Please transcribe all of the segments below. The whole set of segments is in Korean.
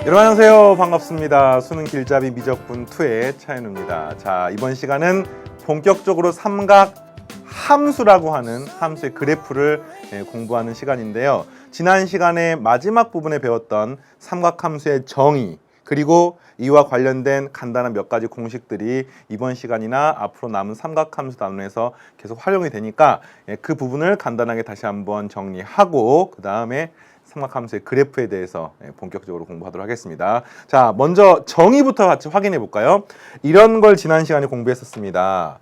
여러분 안녕하세요. 반갑습니다. 수능 길잡이 미적분 2의 차현우입니다. 자, 이번 시간은 본격적으로 삼각 함수라고 하는 함수의 그래프를 공부하는 시간인데요. 지난 시간에 마지막 부분에 배웠던 삼각함수의 정의 그리고 이와 관련된 간단한 몇 가지 공식들이 이번 시간이나 앞으로 남은 삼각함수 단원에서 계속 활용이 되니까 그 부분을 간단하게 다시 한번 정리하고 그 다음에 삼각함수의 그래프에 대해서 본격적으로 공부하도록 하겠습니다. 자, 먼저 정의부터 같이 확인해 볼까요? 이런 걸 지난 시간에 공부했었습니다.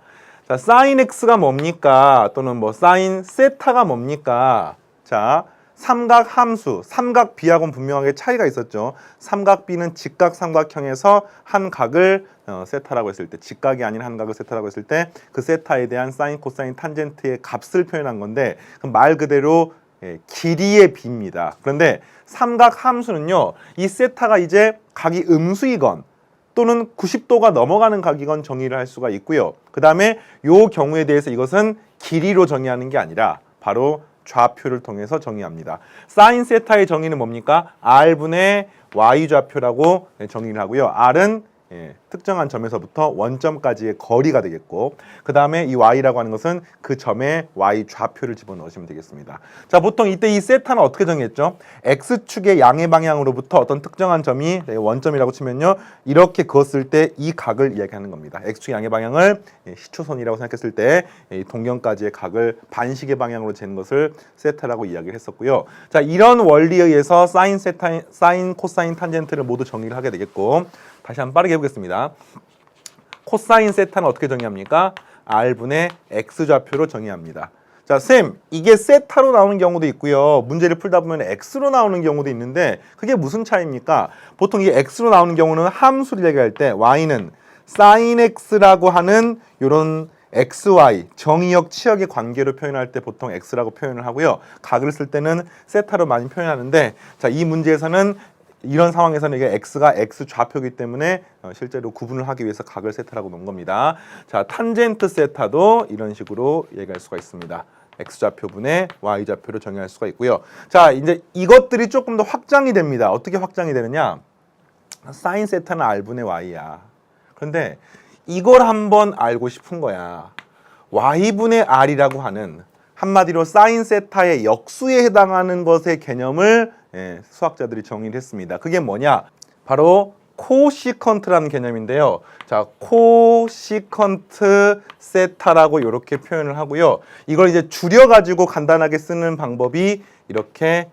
자, sin x가 뭡니까? 또는 뭐 sin 세타가 뭡니까? 자, 삼각 함수, 삼각 B하고는 분명하게 차이가 있었죠. 삼각 B는 직각 삼각형에서 한 각을 세타라고 했을 때, 직각이 아닌 한 각을 세타라고 했을 때 그 세타에 대한 sin, 코사인, 탄젠트의 값을 표현한 건데 말 그대로 길이의 B입니다. 그런데 삼각 함수는요, 이 세타가 이제 각이 음수이건 또는 90도가 넘어가는 각이건 정의를 할 수가 있고요. 그 다음에 이 경우에 대해서 이것은 길이로 정의하는 게 아니라 바로 좌표를 통해서 정의합니다. 사인 세타의 정의는 뭡니까? R분의 Y좌표라고 정의를 하고요. R은 특정한 점에서부터 원점까지의 거리가 되겠고 그 다음에 이 Y라고 하는 것은 그 점에 Y 좌표를 집어넣으시면 되겠습니다. 자, 보통 이때 이 세타는 어떻게 정했죠? X축의 양의 방향으로부터 어떤 특정한 점이 원점이라고 치면요, 이렇게 그었을 때 이 각을 이야기하는 겁니다. X축의 양의 방향을 시초선이라고 생각했을 때 동경까지의 각을 반시계 방향으로 재는 것을 세타라고 이야기를 했었고요. 자, 이런 원리에 의해서 사인 세타, 사인, 코사인, 탄젠트를 모두 정의를 하게 되겠고, 다시 한번 빠르게 해보겠습니다. 코사인 세타는 어떻게 정의합니까? R분의 X좌표로 정의합니다. 자, 쌤, 이게 세타로 나오는 경우도 있고요. 문제를 풀다 보면 X로 나오는 경우도 있는데 그게 무슨 차이입니까? 보통 이 X로 나오는 경우는 함수를 얘기할 때 Y는 sin X라고 하는 이런 XY, 정의역, 치역의 관계로 표현할 때 보통 X라고 표현을 하고요. 각을 쓸 때는 세타로 많이 표현하는데, 자, 이 문제에서는 이런 상황에서는 이게 X가 X 좌표이기 때문에 실제로 구분을 하기 위해서 각을 세타라고 놓은 겁니다. 자, 탄젠트 세타도 이런 식으로 얘기할 수가 있습니다. X좌표분의 Y좌표로 정의할 수가 있고요. 자, 이제 이것들이 조금 더 확장이 됩니다. 어떻게 확장이 되느냐? 사인 세타는 R분의 Y야. 그런데 이걸 한번 알고 싶은 거야. Y분의 R이라고 하는 한마디로 사인 세타의 역수에 해당하는 것의 개념을 수학자들이 정의를 했습니다. 그게 뭐냐? 바로 코시컨트라는 개념인데요. 자, 코시컨트 세타라고 이렇게 표현을 하고요. 이걸 이제 줄여가지고 간단하게 쓰는 방법이 이렇게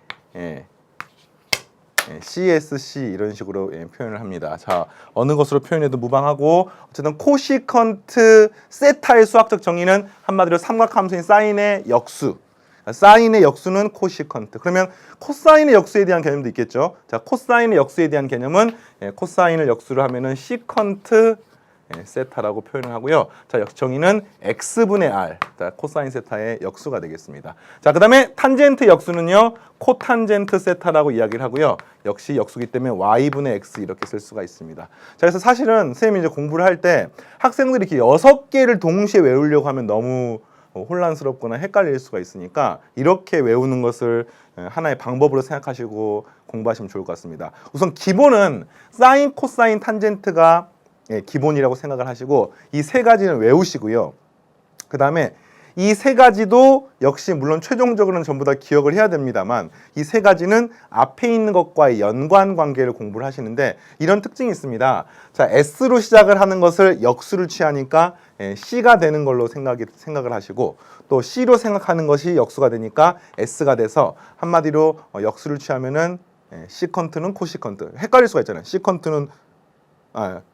CSC 이런 식으로 표현을 합니다. 자, 어느 것으로 표현해도 무방하고 어쨌든 코시컨트 세타의 수학적 정의는 한마디로 삼각함수인 사인의 역수. 사인의 역수는 코시컨트. 그러면 코사인의 역수에 대한 개념도 있겠죠. 자, 코사인의 역수에 대한 개념은 코사인을 역수로 하면은 시컨트 세타라고 표현을 하고요. 자, 역수 정의는 x분의 r. 자, 코사인 세타의 역수가 되겠습니다. 자, 그 다음에 탄젠트 역수는요, 코탄젠트 세타라고 이야기를 하고요. 역시 역수기 때문에 y분의 x 이렇게 쓸 수가 있습니다. 자, 그래서 사실은 선생님이 이제 공부를 할 때 학생들이 이렇게 6개를 동시에 외우려고 하면 너무 혼란스럽거나 헷갈릴 수가 있으니까 이렇게 외우는 것을 하나의 방법으로 생각하시고 공부하시면 좋을 것 같습니다. 우선 기본은 사인, 코사인, 탄젠트가 기본이라고 생각을 하시고 이 세 가지는 외우시고요. 그 다음에 이 세 가지도 역시 물론 최종적으로는 전부 다 기억을 해야 됩니다만 이 세 가지는 앞에 있는 것과의 연관 관계를 공부를 하시는데 이런 특징이 있습니다. 자, S로 시작을 하는 것을 역수를 취하니까 C가 되는 걸로 생각을 하시고 또 C로 생각하는 것이 역수가 되니까 S가 돼서 한마디로 역수를 취하면은 시컨트는 코시컨트. 헷갈릴 수가 있잖아요. 시컨트는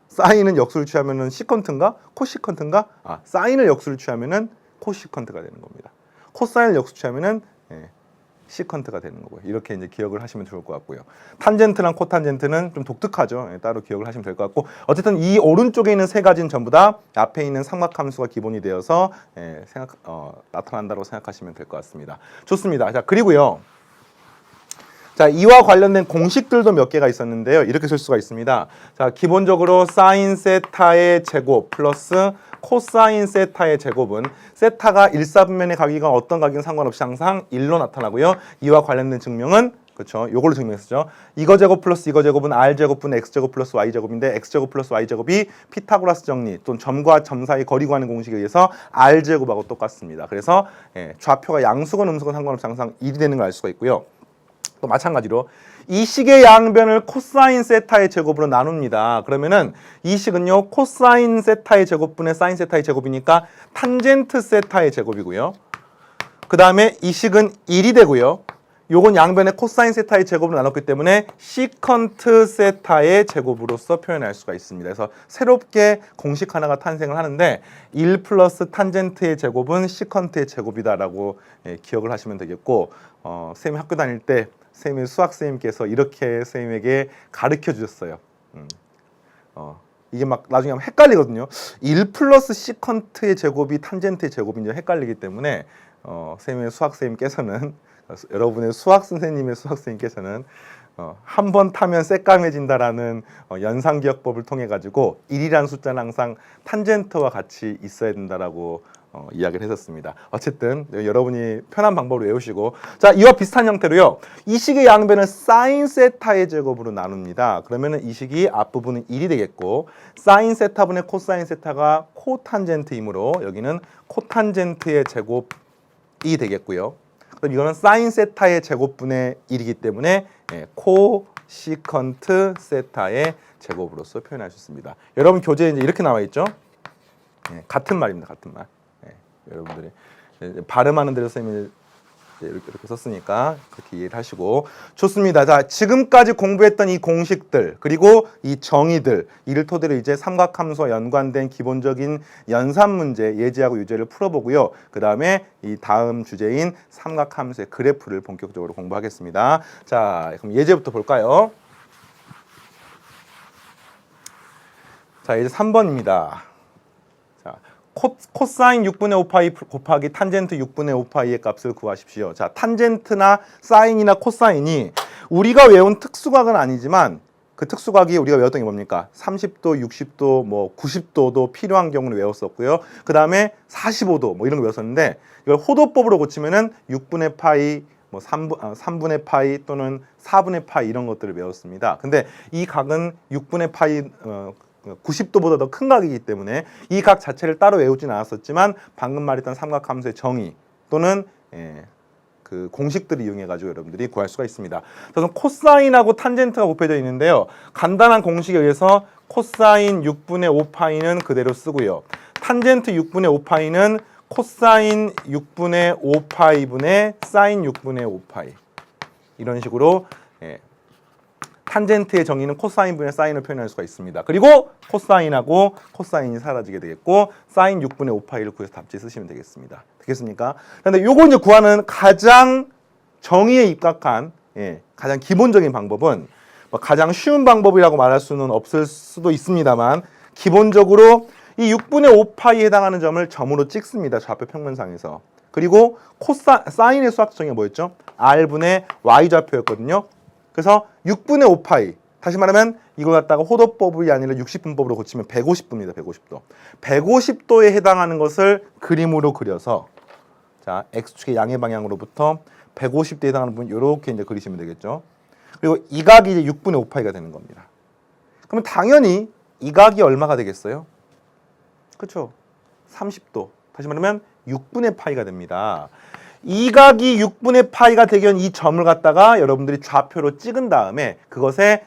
사인은 역수를 취하면은 시컨트인가? 코시컨트인가? 사인을 역수를 취하면은 코시컨트가 되는 겁니다. 코사인을 역수 취하면은 시컨트가 되는 거고요. 이렇게 이제 기억을 하시면 좋을 것 같고요. 탄젠트랑 코탄젠트는 좀 독특하죠. 따로 기억을 하시면 될 것 같고 어쨌든 이 오른쪽에 있는 세 가지는 전부 다 앞에 있는 삼각함수가 기본이 되어서 나타난다고 생각하시면 될 것 같습니다. 좋습니다. 자, 그리고요. 자, 이와 관련된 공식들도 몇 개가 있었는데요. 이렇게 쓸 수가 있습니다. 자, 기본적으로 사인 세타의 제곱 플러스 코사인 세타의 제곱은 세타가 일사분면의 각이건 어떤 각이건 상관없이 항상 1로 나타나고요. 이와 관련된 증명은 그렇죠. 요걸로 증명했었죠. 이거 제곱 플러스 이거 제곱은 r 제곱분 x 제곱 플러스 y 제곱인데 x 제곱 플러스 y 제곱이 피타고라스 정리 또는 점과 점 사이 거리 구하는 공식에 의해서 r 제곱하고 똑같습니다. 그래서 좌표가 양수건 음수건 상관없이 항상 1이 되는 걸 알 수가 있고요. 또 마찬가지로 이 식의 양변을 코사인 세타의 제곱으로 나눕니다. 그러면은 이 식은요 코사인 세타의 제곱분의 사인 세타의 제곱이니까 탄젠트 세타의 제곱이고요. 그 다음에 이 식은 1이 되고요. 요건 양변의 코사인 세타의 제곱으로 나눴기 때문에 시컨트 세타의 제곱으로서 표현할 수가 있습니다. 그래서 새롭게 공식 하나가 탄생을 하는데 1 플러스 탄젠트의 제곱은 시컨트의 제곱이다라고 기억을 하시면 되겠고 쌤이 학교 다닐 때 쌤의 수학 선생님께서 이렇게 선생님에게 가르쳐 주셨어요. 이게 막 나중에 하면 헷갈리거든요. 1 플러스 시컨트의 제곱이 탄젠트의 제곱인지 헷갈리기 때문에 쌤의 수학 선생님께서는 여러분의 수학 선생님의 수학 선생님께서는 한 번 타면 새까매진다라는 연상기억법을 통해 가지고 1이라는 숫자는 항상 탄젠트와 같이 있어야 된다라고 이야기를 했었습니다. 어쨌든 여러분이 편한 방법으로 외우시고 자 이와 비슷한 형태로요. 이 식의 양변을 사인 세타의 제곱으로 나눕니다. 그러면은 이 식이 앞부분은 1이 되겠고 사인 세타분의 코사인 세타가 코탄젠트이므로 여기는 코탄젠트의 제곱이 되겠고요. 그럼 이거는 사인 세타의 제곱분의 1이기 때문에 코시컨트 세타의 제곱으로서 표현할 수 있습니다. 여러분 교재에 이제 이렇게 나와 있죠. 같은 말입니다. 같은 말. 여러분들이 발음하는 대로 선생님이 이렇게 썼으니까 그렇게 이해를 하시고 좋습니다. 자, 지금까지 공부했던 이 공식들 그리고 이 정의들 이를 토대로 이제 삼각함수와 연관된 기본적인 연산 문제 예제하고 유제를 풀어보고요. 그 다음에 이 다음 주제인 삼각함수의 그래프를 본격적으로 공부하겠습니다. 자, 그럼 예제부터 볼까요? 자, 이제 3번입니다. 자, 코사인 6분의 5파이 곱하기 탄젠트 6분의 5파이의 값을 구하십시오. 자, 탄젠트나 사인이나 코사인이 우리가 외운 특수각은 아니지만 그 특수각이 우리가 외웠던 게 뭡니까? 30도, 60도, 뭐 90도도 필요한 경우를 외웠었고요. 그 다음에 45도 뭐 이런 거 외웠었는데 이걸 호도법으로 고치면은 6분의 파이, 뭐 3분의 파이 또는 4분의 파이 이런 것들을 외웠습니다. 근데 이 각은 6분의 파이 90도보다 더 큰 각이기 때문에 이 각 자체를 따로 외우지는 않았었지만 방금 말했던 삼각함수의 정의 또는 그 공식들을 이용해 가지고 여러분들이 구할 수가 있습니다. 그래서 코사인하고 탄젠트가 곱해져 있는데요. 간단한 공식에 의해서 코사인 6분의 5파이는 그대로 쓰고요. 탄젠트 6분의 5파이는 코사인 6분의 5파이분의 사인 6분의 5파이 이런 식으로 탄젠트의 정의는 코사인분의 사인을 표현할 수가 있습니다. 그리고 코사인하고 코사인이 사라지게 되겠고 사인 6분의 5파이를 구해서 답지 쓰시면 되겠습니다. 되겠습니까? 그런데 요거 이제 구하는 가장 정의에 입각한 가장 기본적인 방법은 뭐 가장 쉬운 방법이라고 말할 수는 없을 수도 있습니다만 기본적으로 이 6분의 5파이에 해당하는 점을 점으로 찍습니다. 좌표 평면상에서. 그리고 사인의 수학적 정의가 뭐였죠? R분의 Y좌표였거든요. 그래서 6분의 5파이 다시 말하면 이걸 갖다가 호도법이 아니라 60분법으로 고치면 150도입니다. 150도. 150도에 해당하는 것을 그림으로 그려서 자 X축의 양의 방향으로부터 150도에 해당하는 부분 이렇게 이제 그리시면 되겠죠. 그리고 이 각이 이제 6분의 5파이가 되는 겁니다. 그러면 당연히 이 각이 얼마가 되겠어요? 그렇죠. 30도. 다시 말하면 6분의 파이가 됩니다. 이 각이 6분의 파이가 되기 이 점을 갖다가 여러분들이 좌표로 찍은 다음에 그것에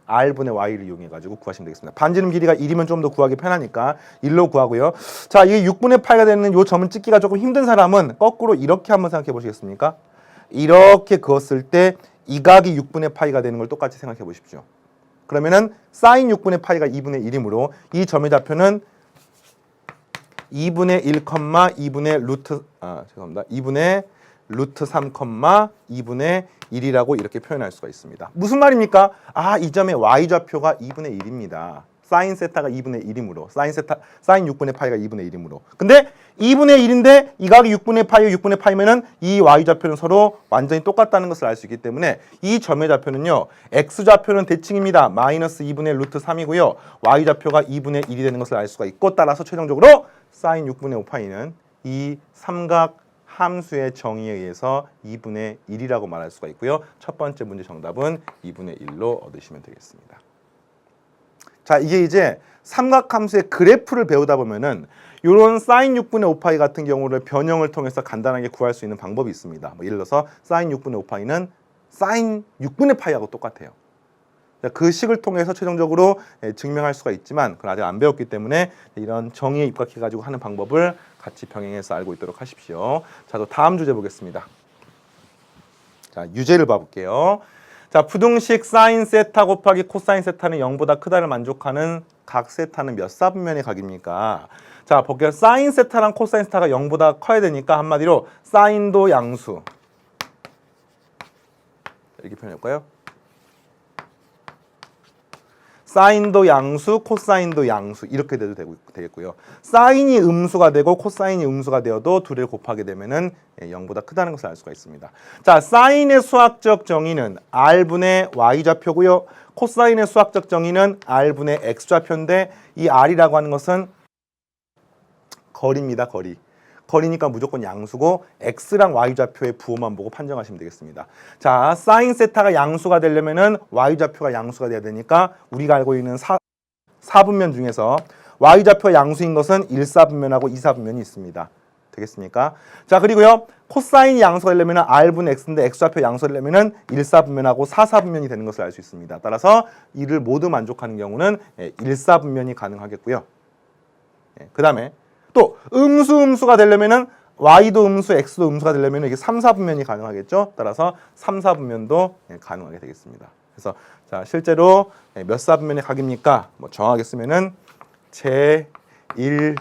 R분의 Y를 이용해 가지고 구하시면 되겠습니다. 반지름 길이가 1이면 좀 더 구하기 편하니까 1로 구하고요. 자, 이게 6분의 파이가 되는 이 점을 찍기가 조금 힘든 사람은 거꾸로 이렇게 한번 생각해 보시겠습니까? 이렇게 그었을 때 이 각이 6분의 파이가 되는 걸 똑같이 생각해 보십시오. 그러면은 사인 6분의 파이가 2분의 1이므로 이 점의 좌표는 2분의 1, 2분의 루트 죄송합니다. 2분의 루트 3, 2분의 1이라고 이렇게 표현할 수가 있습니다. 무슨 말입니까? 이 점의 y좌표가 2분의 1입니다. 사인 세타가 2분의 1이므로 사인 6분의 파이가 2분의 1이므로. 근데 2분의 1인데 이 각이 6분의 파이, 6분의 파이면은 이 y좌표는 서로 완전히 똑같다는 것을 알 수 있기 때문에 이 점의 좌표는요. x좌표는 대칭입니다. 마이너스 2분의 루트 3이고요. y좌표가 2분의 1이 되는 것을 알 수가 있고 따라서 최종적으로 사인 6분의 5파이는 이 삼각 함수의 정의에 의해서 2분의 1이라고 말할 수가 있고요. 첫 번째 문제 정답은 2분의 1로 얻으시면 되겠습니다. 자, 이게 이제 삼각함수의 그래프를 배우다 보면은 이런 사인 6분의 5파이 같은 경우를 변형을 통해서 간단하게 구할 수 있는 방법이 있습니다. 뭐 예를 들어서 사인 6분의 5파이는 사인 6분의 파이하고 똑같아요. 그 식을 통해서 최종적으로 증명할 수가 있지만 그걸 아직 안 배웠기 때문에 이런 정의에 입각해가지고 하는 방법을 같이 병행해서 알고 있도록 하십시오. 자, 또 다음 주제 보겠습니다. 자, 유제를 봐볼게요. 자, 부등식 사인 세타 곱하기 코사인 세타는 0보다 크다를 만족하는 각 세타는 몇 사분면의 각입니까? 자, 볼게요. 사인 세타랑 코사인 세타가 0보다 커야 되니까 한마디로 사인도 양수. 이렇게 표현할까요? 사인도 양수, 코사인도 양수 이렇게 돼도 되겠고요. 사인이 음수가 되고 코사인이 음수가 되어도 둘을 곱하게 되면은 0보다 크다는 것을 알 수가 있습니다. 자, 사인의 수학적 정의는 r분의 y좌표고요. 코사인의 수학적 정의는 r분의 x좌표인데 이 r이라고 하는 것은 거리입니다. 거리. 거리니까 무조건 양수고 x랑 y좌표의 부호만 보고 판정하시면 되겠습니다. 자, 사인 세타가 양수가 되려면은 y좌표가 양수가 돼야 되니까 우리가 알고 있는 4분면 중에서 y좌표 양수인 것은 1사분면하고 2사분면이 있습니다. 되겠습니까? 자, 그리고요. 코사인이 양수가 되려면 r분의 x인데 x좌표 양수가 되려면 1사분면하고 4사분면이 되는 것을 알 수 있습니다. 따라서 이를 모두 만족하는 경우는 1사분면이 가능하겠고요. 그 다음에 또 음수가 되려면은 y도 음수, x도 음수가 되려면 이게 3, 4분면이 가능하겠죠. 따라서 3, 4분면도 가능하게 되겠습니다. 그래서 자, 실제로 몇 사분면의 각입니까? 뭐 정확하게 쓰면은 제 1,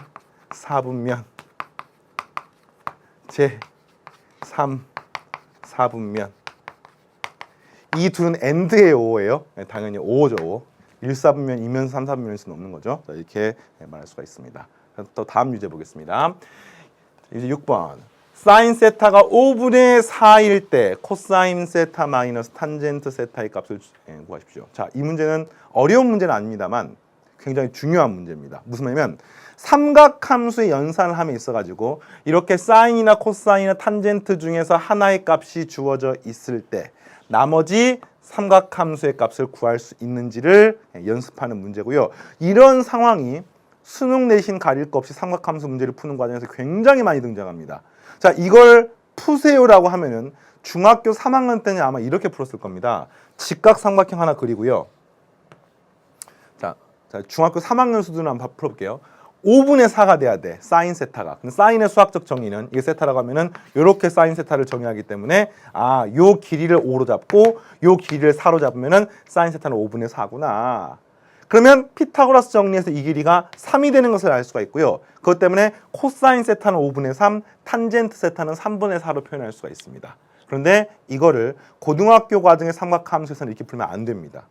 4분면, 제 3, 4분면. 이 둘은 AND의 5예요. 당연히 5죠. 5. 1, 4분면, 2면, 3, 4분면일 수는 없는 거죠. 자, 이렇게 말할 수가 있습니다. 또 다음 유제 보겠습니다. 이제 6번. 사인 세타가 5분의 4일 때 코사인 세타 마이너스 탄젠트 세타의 값을 구하십시오. 자, 이 문제는 어려운 문제는 아닙니다만 굉장히 중요한 문제입니다. 무슨 말이냐면 삼각함수의 연산함에 있어가지고 이렇게 사인이나 코사인이나 탄젠트 중에서 하나의 값이 주어져 있을 때 나머지 삼각함수의 값을 구할 수 있는지를 연습하는 문제고요. 이런 상황이 수능 내신 가릴 것 없이 삼각함수 문제를 푸는 과정에서 굉장히 많이 등장합니다. 자, 이걸 푸세요라고 하면은 중학교 3학년 때는 아마 이렇게 풀었을 겁니다. 직각 삼각형 하나 그리고요. 자, 중학교 3학년 수준으로 한번 풀어볼게요. 5분의 4가 돼야 돼. 사인 세타가. 근데 사인의 수학적 정의는 이게 세타라고 하면은 이렇게 사인 세타를 정의하기 때문에 요 길이를 5로 잡고 요 길이를 4로 잡으면은 사인 세타는 5분의 4구나. 그러면 피타고라스 정리에서 이 길이가 3이 되는 것을 알 수가 있고요. 그것 때문에 코사인 세타는 5분의 3, 탄젠트 세타는 3분의 4로 표현할 수가 있습니다. 그런데 이거를 고등학교 과정의 삼각함수에서는 이렇게 풀면 안 됩니다.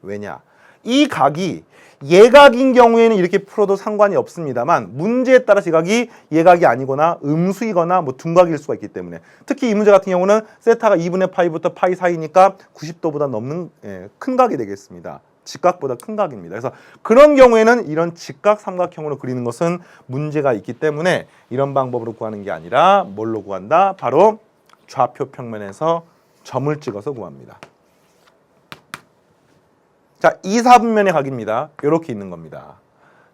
왜냐? 이 각이 예각인 경우에는 이렇게 풀어도 상관이 없습니다만 문제에 따라서 이 각이 예각이 아니거나 음수이거나 뭐 둔각일 수가 있기 때문에 특히 이 문제 같은 경우는 세타가 2분의 파이부터 파이 사이니까 90도보다 넘는 큰 각이 되겠습니다. 직각보다 큰 각입니다. 그래서 그런 경우에는 이런 직각 삼각형으로 그리는 것은 문제가 있기 때문에 이런 방법으로 구하는 게 아니라 뭘로 구한다? 바로 좌표 평면에서 점을 찍어서 구합니다. 자, 2, 4분면의 각입니다. 이렇게 있는 겁니다.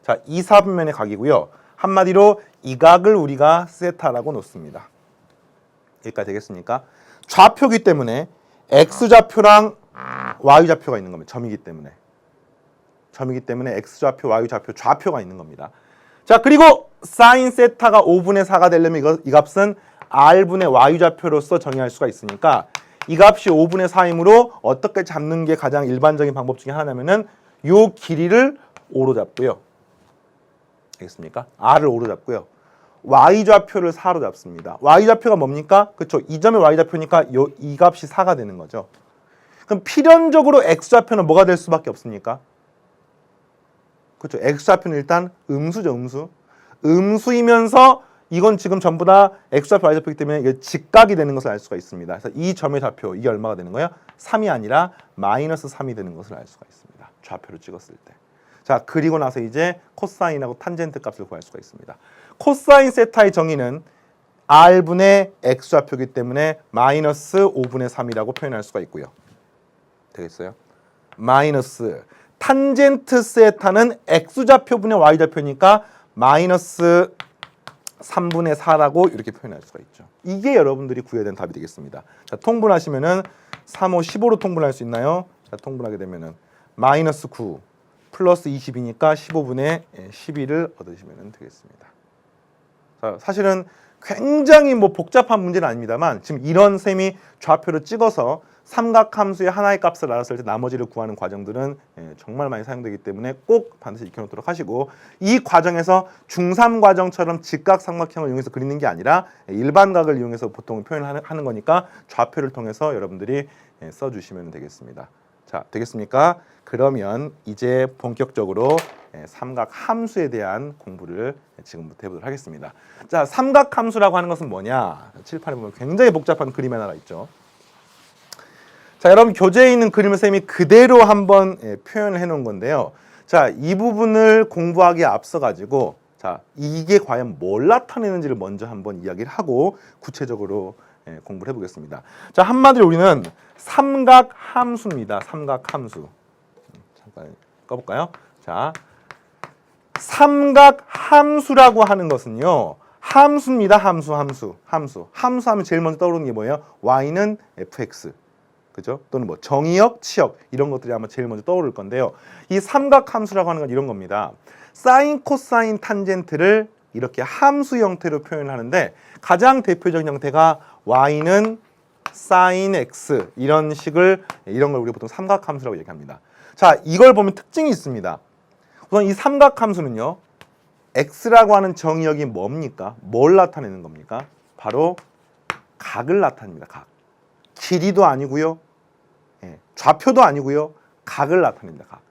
자, 2, 4분면의 각이고요. 한마디로 이 각을 우리가 세타라고 놓습니다. 여기까지 되겠습니까? 좌표기 때문에 X좌표랑 Y좌표가 있는 겁니다. 점이기 때문에. X좌표, Y좌표, 좌표가 있는 겁니다. 자, 그리고 사인 세타가 5분의 4가 되려면 이 값은 R분의 Y좌표로서 정의할 수가 있으니까 이 값이 5분의 4이므로 어떻게 잡는 게 가장 일반적인 방법 중에 하나냐면은 요 길이를 5로 잡고요. 알겠습니까? R을 5로 잡고요. Y좌표를 4로 잡습니다. Y좌표가 뭡니까? 그렇죠. 이 점의 Y좌표니까 이 값이 4가 되는 거죠. 그럼 필연적으로 X좌표는 뭐가 될 수밖에 없습니까? 그렇죠. X좌표는 일단 음수죠. 음수이면서 이건 지금 전부 다 X좌표, Y좌표이기 때문에 이게 직각이 되는 것을 알 수가 있습니다. 그래서 이 점의 좌표, 이게 얼마가 되는 거예요? 3이 아니라 마이너스 3이 되는 것을 알 수가 있습니다. 좌표를 찍었을 때. 자, 그리고 나서 이제 코사인하고 탄젠트 값을 구할 수가 있습니다. 코사인 세타의 정의는 R분의 X좌표이기 때문에 마이너스 5분의 3이라고 표현할 수가 있고요. 되겠어요? 마이너스 탄젠트 세타는 X좌표분의 Y좌표니까 마이너스 3분의 4라고 이렇게 표현할 수가 있죠. 이게 여러분들이 구해야 되는 답이 되겠습니다. 자, 통분하시면은 3, 5, 15로 통분할 수 있나요? 자, 통분하게 되면은 마이너스 9 플러스 20이니까 15분의 12를 얻으시면 되겠습니다. 자, 사실은 굉장히 뭐 복잡한 문제는 아닙니다만 지금 이런 셈이 좌표를 찍어서 삼각함수의 하나의 값을 알았을 때 나머지를 구하는 과정들은 정말 많이 사용되기 때문에 꼭 반드시 익혀놓도록 하시고, 이 과정에서 중3 과정처럼 직각삼각형을 이용해서 그리는 게 아니라 일반각을 이용해서 보통 표현하는 거니까 좌표를 통해서 여러분들이 써주시면 되겠습니다. 자, 되겠습니까? 그러면 이제 본격적으로 삼각함수에 대한 공부를 지금부터 해보도록 하겠습니다. 자, 삼각함수라고 하는 것은 뭐냐? 칠판에 보면 굉장히 복잡한 그림이 하나 있죠. 자, 여러분 교재에 있는 그림을 쌤이 그대로 한번 표현을 해 놓은 건데요. 자, 이 부분을 공부하기에 앞서 가지고 자, 이게 과연 뭘 나타내는지를 먼저 한번 이야기를 하고 구체적으로 공부를 해보겠습니다. 자, 한마디로 우리는 삼각함수입니다. 삼각함수. 잠깐 꺼볼까요? 자, 삼각함수라고 하는 것은요, 함수입니다. 함수 하면 제일 먼저 떠오르는 게 뭐예요? y는 fx. 그죠? 또는 뭐 정의역, 치역 이런 것들이 아마 제일 먼저 떠오를 건데요. 이 삼각함수라고 하는 건 이런 겁니다. 사인, 코사인, 탄젠트를 이렇게 함수 형태로 표현하는데 가장 대표적인 형태가 y는 사인 x 이런 걸 우리가 보통 삼각함수라고 얘기합니다. 자, 이걸 보면 특징이 있습니다. 우선 이 삼각함수는요, x라고 하는 정의역이 뭡니까? 뭘 나타내는 겁니까? 바로 각을 나타냅니다. 각. 길이도 아니고요, 좌표도 아니고요, 각을 나타냅니다. 각.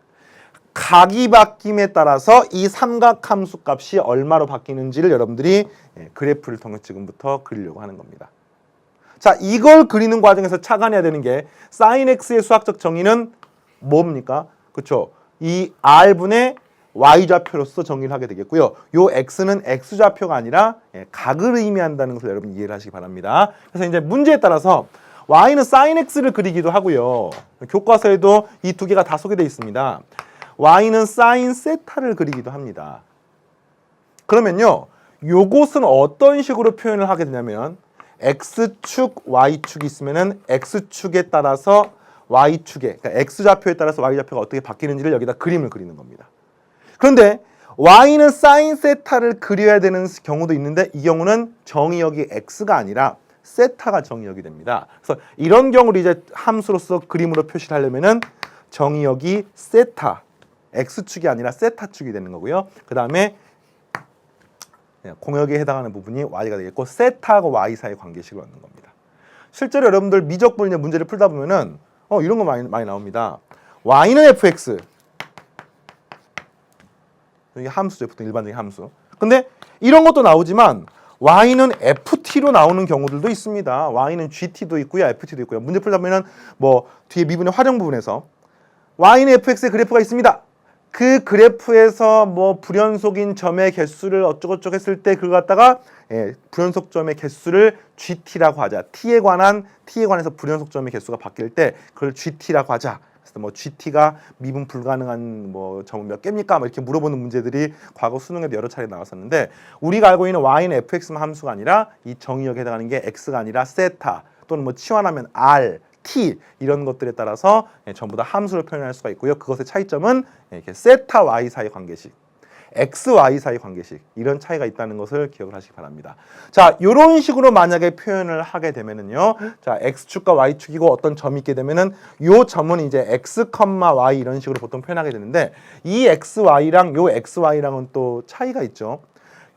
각이 바뀜에 따라서 이 삼각함수 값이 얼마로 바뀌는지를 여러분들이 그래프를 통해 지금부터 그리려고 하는 겁니다. 자, 이걸 그리는 과정에서 착안해야 되는 게 sin x의 수학적 정의는 뭡니까? 그렇죠? 이 r분의 y좌표로서 정의를 하게 되겠고요. 요 x는 x좌표가 아니라 각을 의미한다는 것을 여러분 이해를 하시기 바랍니다. 그래서 이제 문제에 따라서 y는 sin x를 그리기도 하고요. 교과서에도 이 두 개가 다 소개되어 있습니다. y는 sin 세타를 그리기도 합니다. 그러면요, 요것은 어떤 식으로 표현을 하게 되냐면 x축, y축이 있으면은 x축에 따라서 y축에, 그러니까 x좌표에 따라서 y좌표가 어떻게 바뀌는지를 여기다 그림을 그리는 겁니다. 그런데 y는 sin 세타를 그려야 되는 경우도 있는데 이 경우는 정의역이 x가 아니라 세타가 정의역이 됩니다. 그래서 이런 경우를 이제 함수로서 그림으로 표시를 하려면은 정의역이 세타, x축이 아니라 세타축이 되는 거고요. 그 다음에 공역에 해당하는 부분이 y가 되겠고 세타하고 y 사이 관계식을 얻는 겁니다. 실제로 여러분들 미적분 문제를 풀다 보면은 이런 거 많이 나옵니다. y는 fx. 이게 함수죠. 보통 일반적인 함수. 근데 이런 것도 나오지만 y는 ft로 나오는 경우들도 있습니다. y는 gt도 있고요, ft도 있고요. 문제 풀다 보면은 뭐 뒤에 미분의 활용 부분에서 y는 fx의 그래프가 있습니다. 그 그래프에서 뭐 불연속인 점의 개수를 어쩌고저쩌고 했을 때 그걸 갖다가 불연속 점의 개수를 gt라고 하자. t에 관해서 불연속 점의 개수가 바뀔 때 그걸 gt라고 하자. 그래서 뭐 gt가 미분 불가능한 뭐 점은 몇 개입니까? 뭐 이렇게 물어보는 문제들이 과거 수능에도 여러 차례 나왔었는데, 우리가 알고 있는 y는 fx만 함수가 아니라 이 정의역에 해당하는 게 x가 아니라 세타 또는 뭐 치환하면 r, t 이런 것들에 따라서 전부 다 함수를 표현할 수가 있고요. 그것의 차이점은 이렇게 세타 y 사이 관계식, x, y 사이 관계식 이런 차이가 있다는 것을 기억을 하시기 바랍니다. 자, 이런 식으로 만약에 표현을 하게 되면은요, 자, x축과 y축이고 어떤 점이 있게 되면은 요 점은 이제 x, y 이런 식으로 보통 표현하게 되는데, 이 xy랑 요 xy랑은 또 차이가 있죠.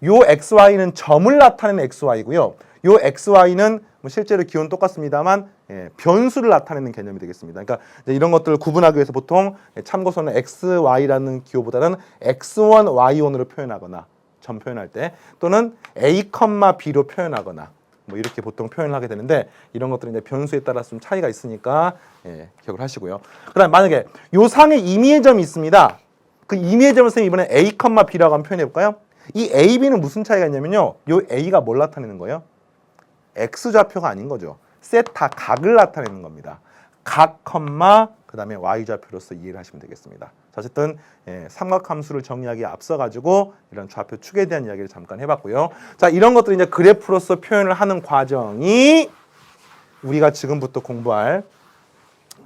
요 xy는 점을 나타내는 xy고요. 요 xy는 뭐 실제로 기호는 똑같습니다만 변수를 나타내는 개념이 되겠습니다. 그러니까 이제 이런 것들을 구분하기 위해서 보통 참고서는 xy라는 기호보다는 x1, y1으로 표현하거나 점 표현할 때, 또는 a, b로 표현하거나 뭐 이렇게 보통 표현을 하게 되는데, 이런 것들은 이제 변수에 따라서 좀 차이가 있으니까 기억을 하시고요. 그다음 만약에 요 상에 임의의 점이 있습니다. 그 임의의 점을 선생님 이번에 a, b라고 한번 표현해 볼까요? 이 a, b는 무슨 차이가 있냐면요, 요 a가 뭘 나타내는 거예요? x좌표가 아닌 거죠. 세타 각을 나타내는 겁니다. 각, 그 다음에 y좌표로서 이해를 하시면 되겠습니다. 자, 어쨌든 삼각함수를 정리하기에 앞서 가지고 이런 좌표 축에 대한 이야기를 잠깐 해봤고요. 자, 이런 것들 이제 그래프로서 표현을 하는 과정이 우리가 지금부터 공부할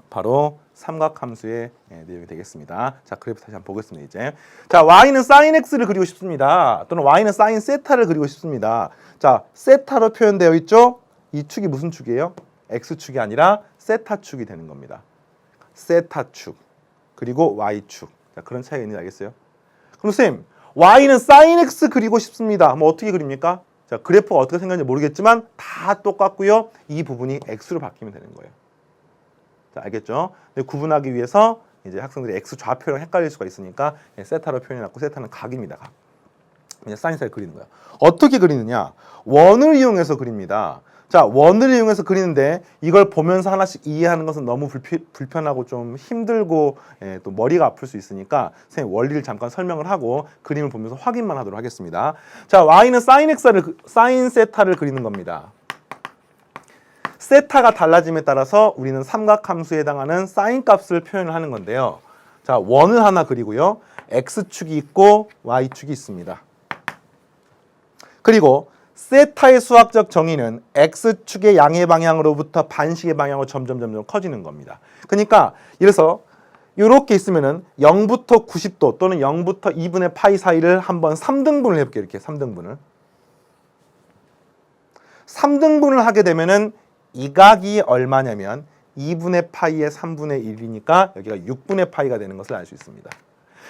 바로 삼각함수의 내용이 되겠습니다. 자, 그래프 다시 한번 보겠습니다. 이제 자, y는 sin x를 그리고 싶습니다. 또는 y는 sin 세타를 그리고 싶습니다. 자, 세타로 표현되어 있죠. 이 축이 무슨 축이에요? x축이 아니라 세타축이 되는 겁니다. 세타축 그리고 y축. 자, 그런 차이가 있는지 알겠어요? 그럼 선생님, y는 sin x 그리고 싶습니다. 뭐 어떻게 그립니까? 자, 그래프가 어떻게 생겼는지 모르겠지만 다 똑같고요. 이 부분이 x로 바뀌면 되는 거예요. 자, 알겠죠? 근데 구분하기 위해서 이제 학생들이 x 좌표랑 헷갈릴 수가 있으니까 세타로 표현해놨고, 세타는 각입니다. 각. 그냥 사인사를 그리는 거예요. 어떻게 그리느냐? 원을 이용해서 그립니다. 자, 원을 이용해서 그리는데 이걸 보면서 하나씩 이해하는 것은 너무 불편하고 좀 힘들고 또 머리가 아플 수 있으니까 선생님 원리를 잠깐 설명을 하고 그림을 보면서 확인만 하도록 하겠습니다. 자, y는 sin 세타를 그리는 겁니다. 세타가 달라짐에 따라서 우리는 삼각함수에 해당하는 sin 값을 표현을 하는 건데요. 자, 원을 하나 그리고요. x축이 있고 y축이 있습니다. 그리고 세타의 수학적 정의는 x축의 양의 방향으로부터 반식의 방향으로 점점 커지는 겁니다. 그러니까 이래서 이렇게 있으면은 0부터 90도 또는 0부터 2분의 파이 사이를 한번 3등분을 해볼게요. 이렇게 3등분을. 3등분을 하게 되면은 이 각이 얼마냐면 2분의 파이의 3분의 1이니까 여기가 6분의 파이가 되는 것을 알 수 있습니다.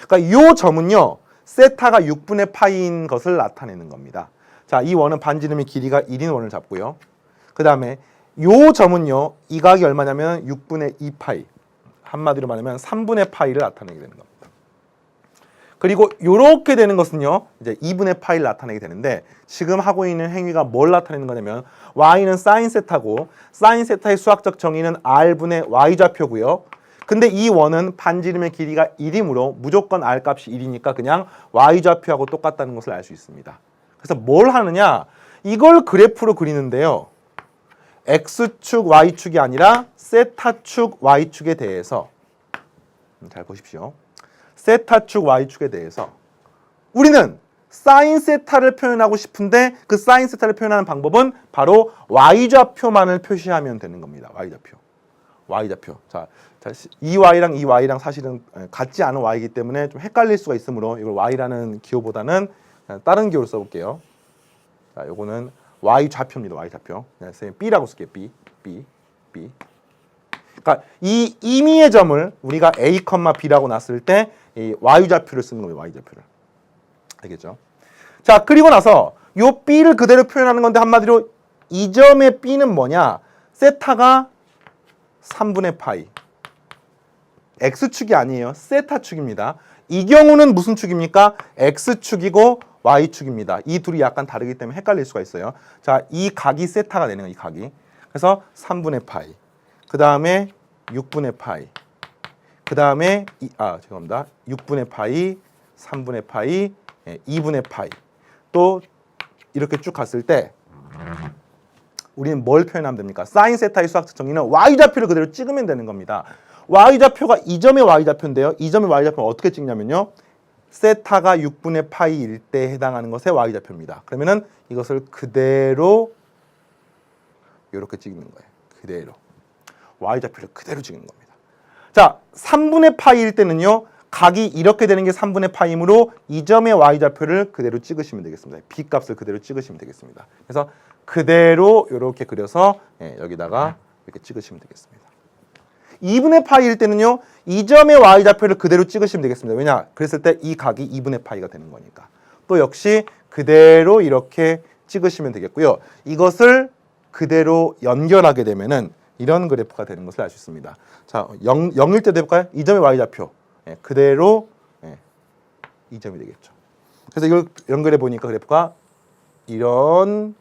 그러니까 이 점은요, 세타가 6분의 파이인 것을 나타내는 겁니다. 자, 이 원은 반지름의 길이가 1인 원을 잡고요. 그 다음에 이 점은요, 이 각이 얼마냐면 6분의 2파이. 한마디로 말하면 3분의 파이를 나타내게 되는 겁니다. 그리고 이렇게 되는 것은요, 이제 2분의 파이를 나타내게 되는데 지금 하고 있는 행위가 뭘 나타내는 거냐면 y는 sin 세타고 sin 세타의 수학적 정의는 r분의 y좌표고요. 근데 이 원은 반지름의 길이가 1이므로 무조건 r 값이 1이니까 그냥 y좌표하고 똑같다는 것을 알 수 있습니다. 그래서 뭘 하느냐? 이걸 그래프로 그리는데요. x축, y축이 아니라 세타축, y축에 대해서 잘 보십시오. 세타축, y축에 대해서 우리는 sin 세타를 표현하고 싶은데 그 sin 세타를 표현하는 방법은 바로 y좌표만을 표시하면 되는 겁니다. y좌표. 자, 이 y랑 이 y랑 사실은 같지 않은 y이기 때문에 좀 헷갈릴 수가 있으므로 이걸 y라는 기호보다는 다른 기호를 써볼게요. 자, 요거는 y좌표입니다. y좌표. 선생님 b라고 쓸게요. b. 그러니까 이 임의의 점을 우리가 a, b라고 놨을 때 이 y좌표를 쓰는 겁니다. y좌표를. 알겠죠? 자, 그리고 나서 요 b를 그대로 표현하는 건데 한마디로 이 점의 b는 뭐냐? 세타가 3분의 파이. x축이 아니에요. 세타축입니다. 이 경우는 무슨 축입니까? x축이고 y축입니다. 이 둘이 약간 다르기 때문에 헷갈릴 수가 있어요. 자, 이 각이 세타가 되는 거예요. 이 각이. 그래서 3분의 파이. 그 다음에 6분의 파이. 그 다음에 6분의 파이, 3분의 파이, 2분의 파이. 또 이렇게 쭉 갔을 때 우리는 뭘 표현하면 됩니까? 사인 세타의 수학적 정의는 y좌표를 그대로 찍으면 되는 겁니다. y좌표가 이 점의 y좌표인데요. 이 점의 y좌표는 어떻게 찍냐면요. 세타가 6분의 파이일 때 해당하는 것의 y좌표입니다. 그러면은 이것을 그대로 이렇게 찍는 거예요. 그대로. y좌표를 그대로 찍는 겁니다. 자, 3분의 파이일 때는요. 각이 이렇게 되는 게 3분의 파이므로 이 점의 y좌표를 그대로 찍으시면 되겠습니다. b값을 그대로 찍으시면 되겠습니다. 그래서 그대로 이렇게 그려서 여기다가 이렇게 찍으시면 되겠습니다. 2분의 파이일 때는요. 이 점의 y좌표를 그대로 찍으시면 되겠습니다. 왜냐? 그랬을 때 이 각이 2분의 파이가 되는 거니까. 또 역시 그대로 이렇게 찍으시면 되겠고요. 이것을 그대로 연결하게 되면은 이런 그래프가 되는 것을 알 수 있습니다. 자, 0일 때도 해볼까요? 이 점의 y좌표. 그대로 이 점이 되겠죠. 그래서 이걸 연결해 보니까 그래프가 이런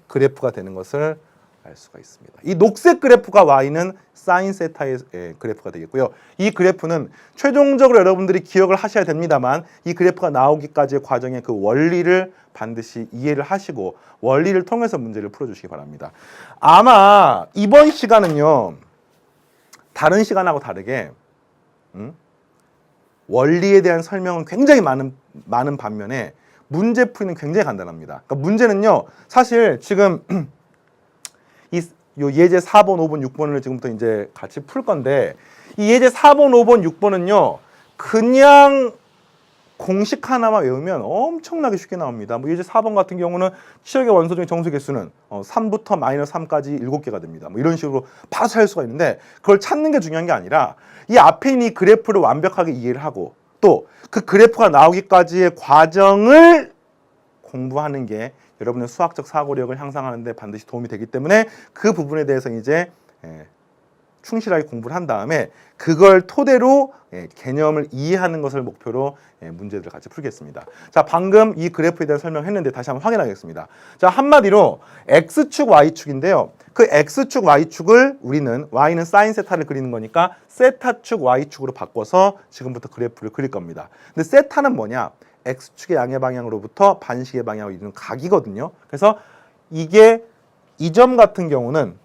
그래프가 되는 것을 알 수가 있습니다. 이 녹색 그래프가 y는 사인 세타의 그래프가 되겠고요. 이 그래프는 최종적으로 여러분들이 기억을 하셔야 됩니다만 이 그래프가 나오기까지의 과정의 그 원리를 반드시 이해를 하시고 원리를 통해서 문제를 풀어주시기 바랍니다. 아마 이번 시간은요. 다른 시간하고 다르게 원리에 대한 설명은 굉장히 많은 반면에 문제 풀이는 굉장히 간단합니다. 그러니까 문제는요. 사실 지금 요 예제 4번, 5번, 6번을 지금부터 이제 같이 풀 건데 이 예제 4번, 5번, 6번은요. 그냥 공식 하나만 외우면 엄청나게 쉽게 나옵니다. 뭐 예제 4번 같은 경우는 치역의 원소 중에 정수 개수는 3부터 마이너스 3까지 7개가 됩니다. 뭐 이런 식으로 바로 찾을 수가 있는데 그걸 찾는 게 중요한 게 아니라 이 앞에 있는 이 그래프를 완벽하게 이해를 하고 또 그 그래프가 나오기까지의 과정을 공부하는 게 여러분의 수학적 사고력을 향상하는 데 반드시 도움이 되기 때문에 그 부분에 대해서 이제 충실하게 공부를 한 다음에 그걸 토대로 개념을 이해하는 것을 목표로 문제들을 같이 풀겠습니다. 자, 방금 이 그래프에 대한 설명했는데 다시 한번 확인하겠습니다. 자, 한마디로 x축, y축인데요. 그 x축, y축을 우리는 y는 사인 세타를 그리는 거니까 세타축, y축으로 바꿔서 지금부터 그래프를 그릴 겁니다. 근데 세타는 뭐냐? x축의 양의 방향으로부터 반식의 방향으로 이루는 각이거든요. 그래서 이게 이 점 같은 경우는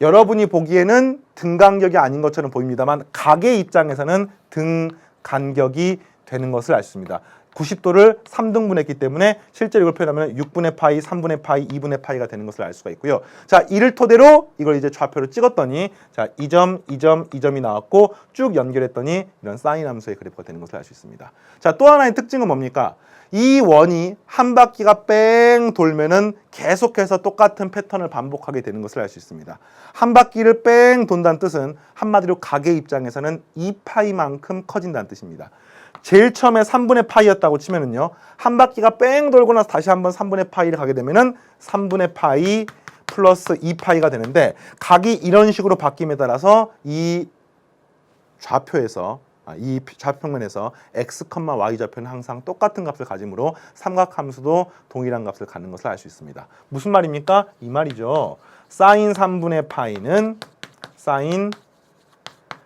여러분이 보기에는 등간격이 아닌 것처럼 보입니다만 각의 입장에서는 등간격이 되는 것을 알 수 있습니다. 90도를 3등분했기 때문에 실제로 이걸 표현하면 6분의 파이, 3분의 파이, 2분의 파이가 되는 것을 알 수가 있고요. 자, 이를 토대로 이걸 이제 좌표로 찍었더니 자, 이 점이 나왔고 쭉 연결했더니 이런 사인 함수의 그래프가 되는 것을 알 수 있습니다. 자, 또 하나의 특징은 뭡니까? 이 원이 한 바퀴가 뺑 돌면은 계속해서 똑같은 패턴을 반복하게 되는 것을 알 수 있습니다. 한 바퀴를 뺑 돈다는 뜻은 한마디로 각의 입장에서는 2파이만큼 커진다는 뜻입니다. 제일 처음에 3분의 파이였다고 치면은요. 한 바퀴가 뺑 돌고 나서 다시 한번 3분의 파이를 가게 되면은 3분의 파이 플러스 2파이가 되는데 각이 이런 식으로 바뀜에 따라서 이 좌표에서 이 좌표면에서 x, y 좌표는 항상 똑같은 값을 가지므로 삼각함수도 동일한 값을 갖는 것을 알 수 있습니다. 무슨 말입니까? 이 말이죠. 사인 3분의 파이는 사인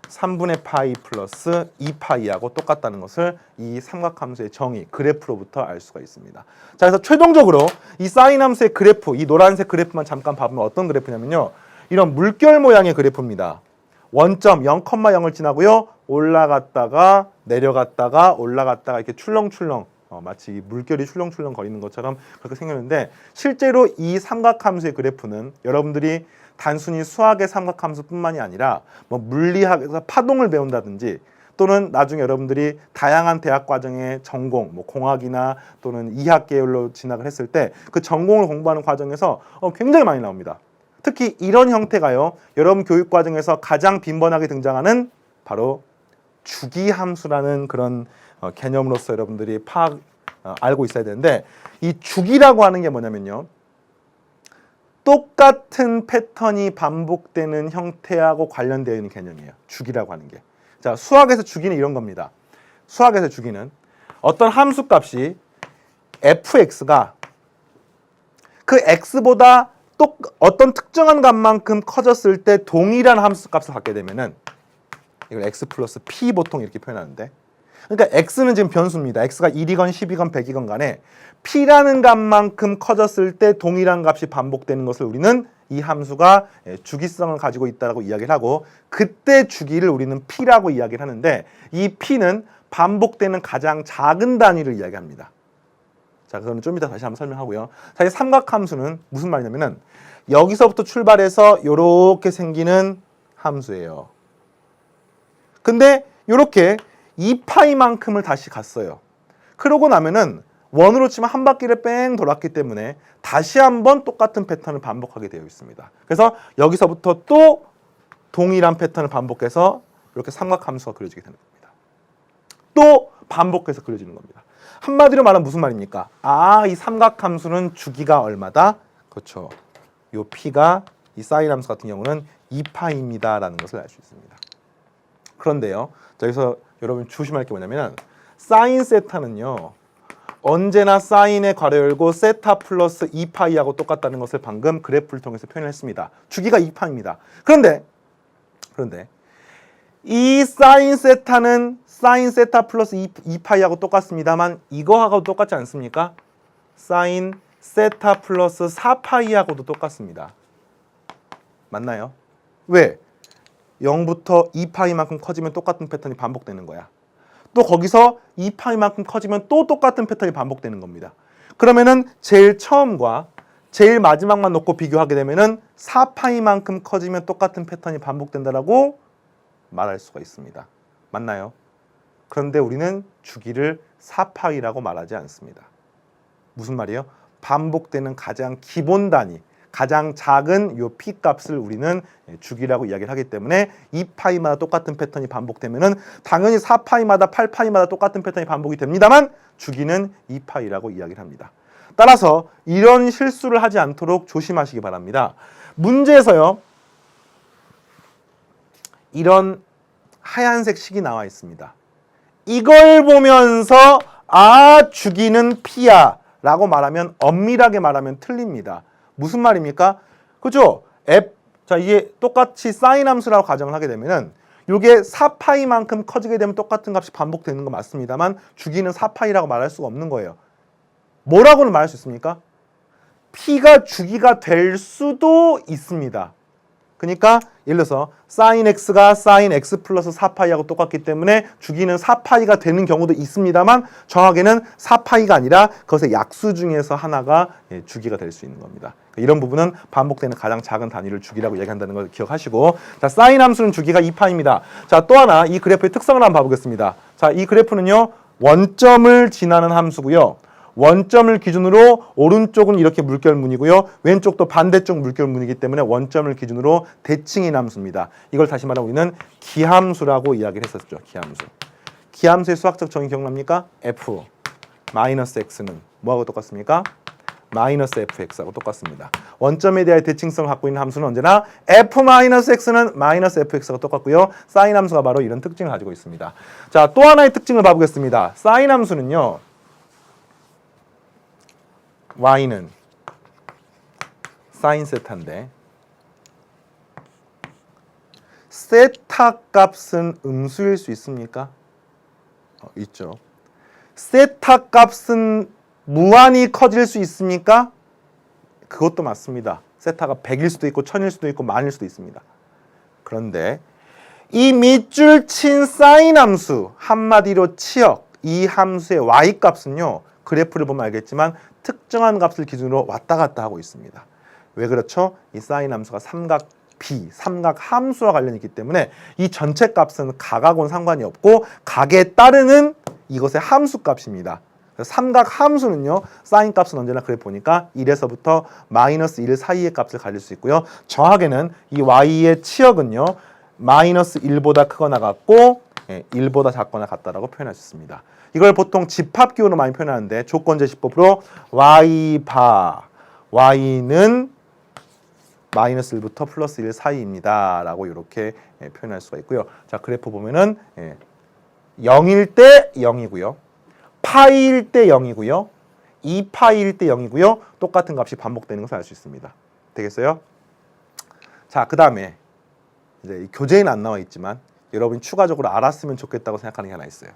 3분의 파이 플러스 2파이하고 똑같다는 것을 이 삼각함수의 정의, 그래프로부터 알 수가 있습니다. 자, 그래서 최종적으로 이 사인 함수의 그래프, 이 노란색 그래프만 잠깐 봐보면 어떤 그래프냐면요. 이런 물결 모양의 그래프입니다. 원점 0,0을 지나고요. 올라갔다가 내려갔다가 올라갔다가 이렇게 출렁출렁 마치 물결이 출렁출렁 거리는 것처럼 그렇게 생겼는데 실제로 이 삼각함수의 그래프는 여러분들이 단순히 수학의 삼각함수뿐만이 아니라 뭐 물리학에서 파동을 배운다든지 또는 나중에 여러분들이 다양한 대학 과정의 전공, 뭐 공학이나 또는 이학 계열로 진학을 했을 때 그 전공을 공부하는 과정에서 굉장히 많이 나옵니다. 특히 이런 형태가요. 여러분 교육 과정에서 가장 빈번하게 등장하는 바로 주기함수라는 그런 개념으로서 여러분들이 알고 있어야 되는데 이 주기라고 하는 게 뭐냐면요. 똑같은 패턴이 반복되는 형태하고 관련되어 있는 개념이에요. 주기라고 하는 게. 자, 수학에서 주기는 이런 겁니다. 수학에서 주기는 어떤 함수값이 fx가 그 x보다 어떤 특정한 값만큼 커졌을 때 동일한 함수값을 갖게 되면은 이걸 x 플러스 p 보통 이렇게 표현하는데 그러니까 x는 지금 변수입니다. x가 1이건 10이건 100이건 간에 p라는 값만큼 커졌을 때 동일한 값이 반복되는 것을 우리는 이 함수가 주기성을 가지고 있다고 이야기를 하고 그때 주기를 우리는 p라고 이야기를 하는데 이 p는 반복되는 가장 작은 단위를 이야기합니다. 자, 그거는 좀 이따 다시 한번 설명하고요. 사실 삼각함수는 무슨 말이냐면은 여기서부터 출발해서 이렇게 생기는 함수예요. 근데 이렇게 2파이만큼을 다시 갔어요. 그러고 나면은 원으로 치면 한 바퀴를 뺑 돌았기 때문에 다시 한번 똑같은 패턴을 반복하게 되어 있습니다. 그래서 여기서부터 또 동일한 패턴을 반복해서 이렇게 삼각함수가 그려지게 되는 겁니다. 또 반복해서 그려지는 겁니다. 한마디로 말하면 무슨 말입니까? 이 삼각함수는 주기가 얼마다? 그렇죠. 요 p가 이 사인 함수 같은 경우는 2파입니다 라는 것을 알 수 있습니다. 그런데요. 자, 여기서 여러분 조심할 게 뭐냐면 사인 세타는요. 언제나 사인의 괄호 열고 세타 플러스 2파이하고 똑같다는 것을 방금 그래프를 통해서 표현했습니다. 주기가 2파입니다. 그런데 이 사인 세타는 사인 세타 플러스 2파이하고 똑같습니다만 이거하고 똑같지 않습니까? 사인 세타 플러스 4파이하고도 똑같습니다. 맞나요? 왜? 0부터 2파이만큼 커지면 똑같은 패턴이 반복되는 거야. 또 거기서 2파이만큼 커지면 또 똑같은 패턴이 반복되는 겁니다. 그러면은 제일 처음과 제일 마지막만 놓고 비교하게 되면은 4파이만큼 커지면 똑같은 패턴이 반복된다라고 말할 수가 있습니다. 맞나요? 그런데 우리는 주기를 4파이라고 말하지 않습니다. 무슨 말이에요? 반복되는 가장 기본 단위, 가장 작은 요 p 값을 우리는 주기라고 이야기를 하기 때문에 2파이마다 똑같은 패턴이 반복되면은 당연히 4파이마다 8파이마다 똑같은 패턴이 반복이 됩니다만 주기는 2파이라고 이야기를 합니다. 따라서 이런 실수를 하지 않도록 조심하시기 바랍니다. 문제에서요. 이런 하얀색 식이 나와 있습니다. 이걸 보면서 주기는 p야 라고 말하면 엄밀하게 말하면 틀립니다. 무슨 말입니까? 그죠? 자, 이게 똑같이 사인 함수라고 가정을 하게 되면은 이게 4파이만큼 커지게 되면 똑같은 값이 반복되는 거 맞습니다만 주기는 4파이라고 말할 수가 없는 거예요. 뭐라고는 말할 수 있습니까? p가 주기가 될 수도 있습니다. 그러니까 예를 들어서 사인 x가 사인 x 플러스 4파이하고 똑같기 때문에 주기는 4파이가 되는 경우도 있습니다만 정확하게는 4파이가 아니라 그것의 약수 중에서 하나가 주기가 될 수 있는 겁니다. 이런 부분은 반복되는 가장 작은 단위를 주기라고 얘기한다는 걸 기억하시고, 자, 사인 함수는 주기가 2파입니다. 자, 또 하나 이 그래프의 특성을 한번 봐보겠습니다. 자, 이 그래프는요 원점을 지나는 함수고요. 원점을 기준으로 오른쪽은 이렇게 물결문이고요. 왼쪽도 반대쪽 물결문이기 때문에 원점을 기준으로 대칭인 함수입니다. 이걸 다시 말하면 우리는 기함수라고 이야기를 했었죠. 기함수. 기함수의 수학적 정의 기억납니까? f 마이너스 x는 뭐하고 똑같습니까? 마이너스 fx하고 똑같습니다. 원점에 대한 대칭성을 갖고 있는 함수는 언제나 f 마이너스 x는 마이너스 fx가 똑같고요. 사인 함수가 바로 이런 특징을 가지고 있습니다. 자, 또 하나의 특징을 봐보겠습니다. 사인 함수는요. y는 사인 세타인데 세타 값은 음수일 수 있습니까? 있죠. 세타 값은 무한히 커질 수 있습니까? 그것도 맞습니다. 세타가 100일 수도 있고 1000일 수도 있고 만일 수도 있습니다. 그런데 이 밑줄 친 사인 함수, 한마디로 치역, 이 함수의 y 값은요. 그래프를 보면 알겠지만 특정한 값을 기준으로 왔다 갔다 하고 있습니다. 왜 그렇죠? 이 사인 함수가 삼각 B, 삼각 함수와 관련이 있기 때문에 이 전체 값은 각하고는 상관이 없고 각에 따르는 이것의 함수 값입니다. 삼각 함수는요. 사인 값은 언제나 그래프 보니까 1에서부터 마이너스 1 사이의 값을 가질 수 있고요. 정확하게는 이 y의 치역은요. 마이너스 1보다 크거나 같고 1보다 작거나 같다라고 표현할 수 있습니다. 이걸 보통 집합기호로 많이 표현하는데 조건제시법으로 y바 y는 마이너스 1부터 플러스 1 사이입니다 라고 이렇게 표현할 수가 있고요. 자, 그래프 보면은 0일 때 0이고요. 파이일 때 0이고요. 2파이일 때 0이고요. 똑같은 값이 반복되는 것을 알 수 있습니다. 되겠어요? 자, 그 다음에 이제 교재에는 안 나와 있지만 여러분이 추가적으로 알았으면 좋겠다고 생각하는 게 하나 있어요.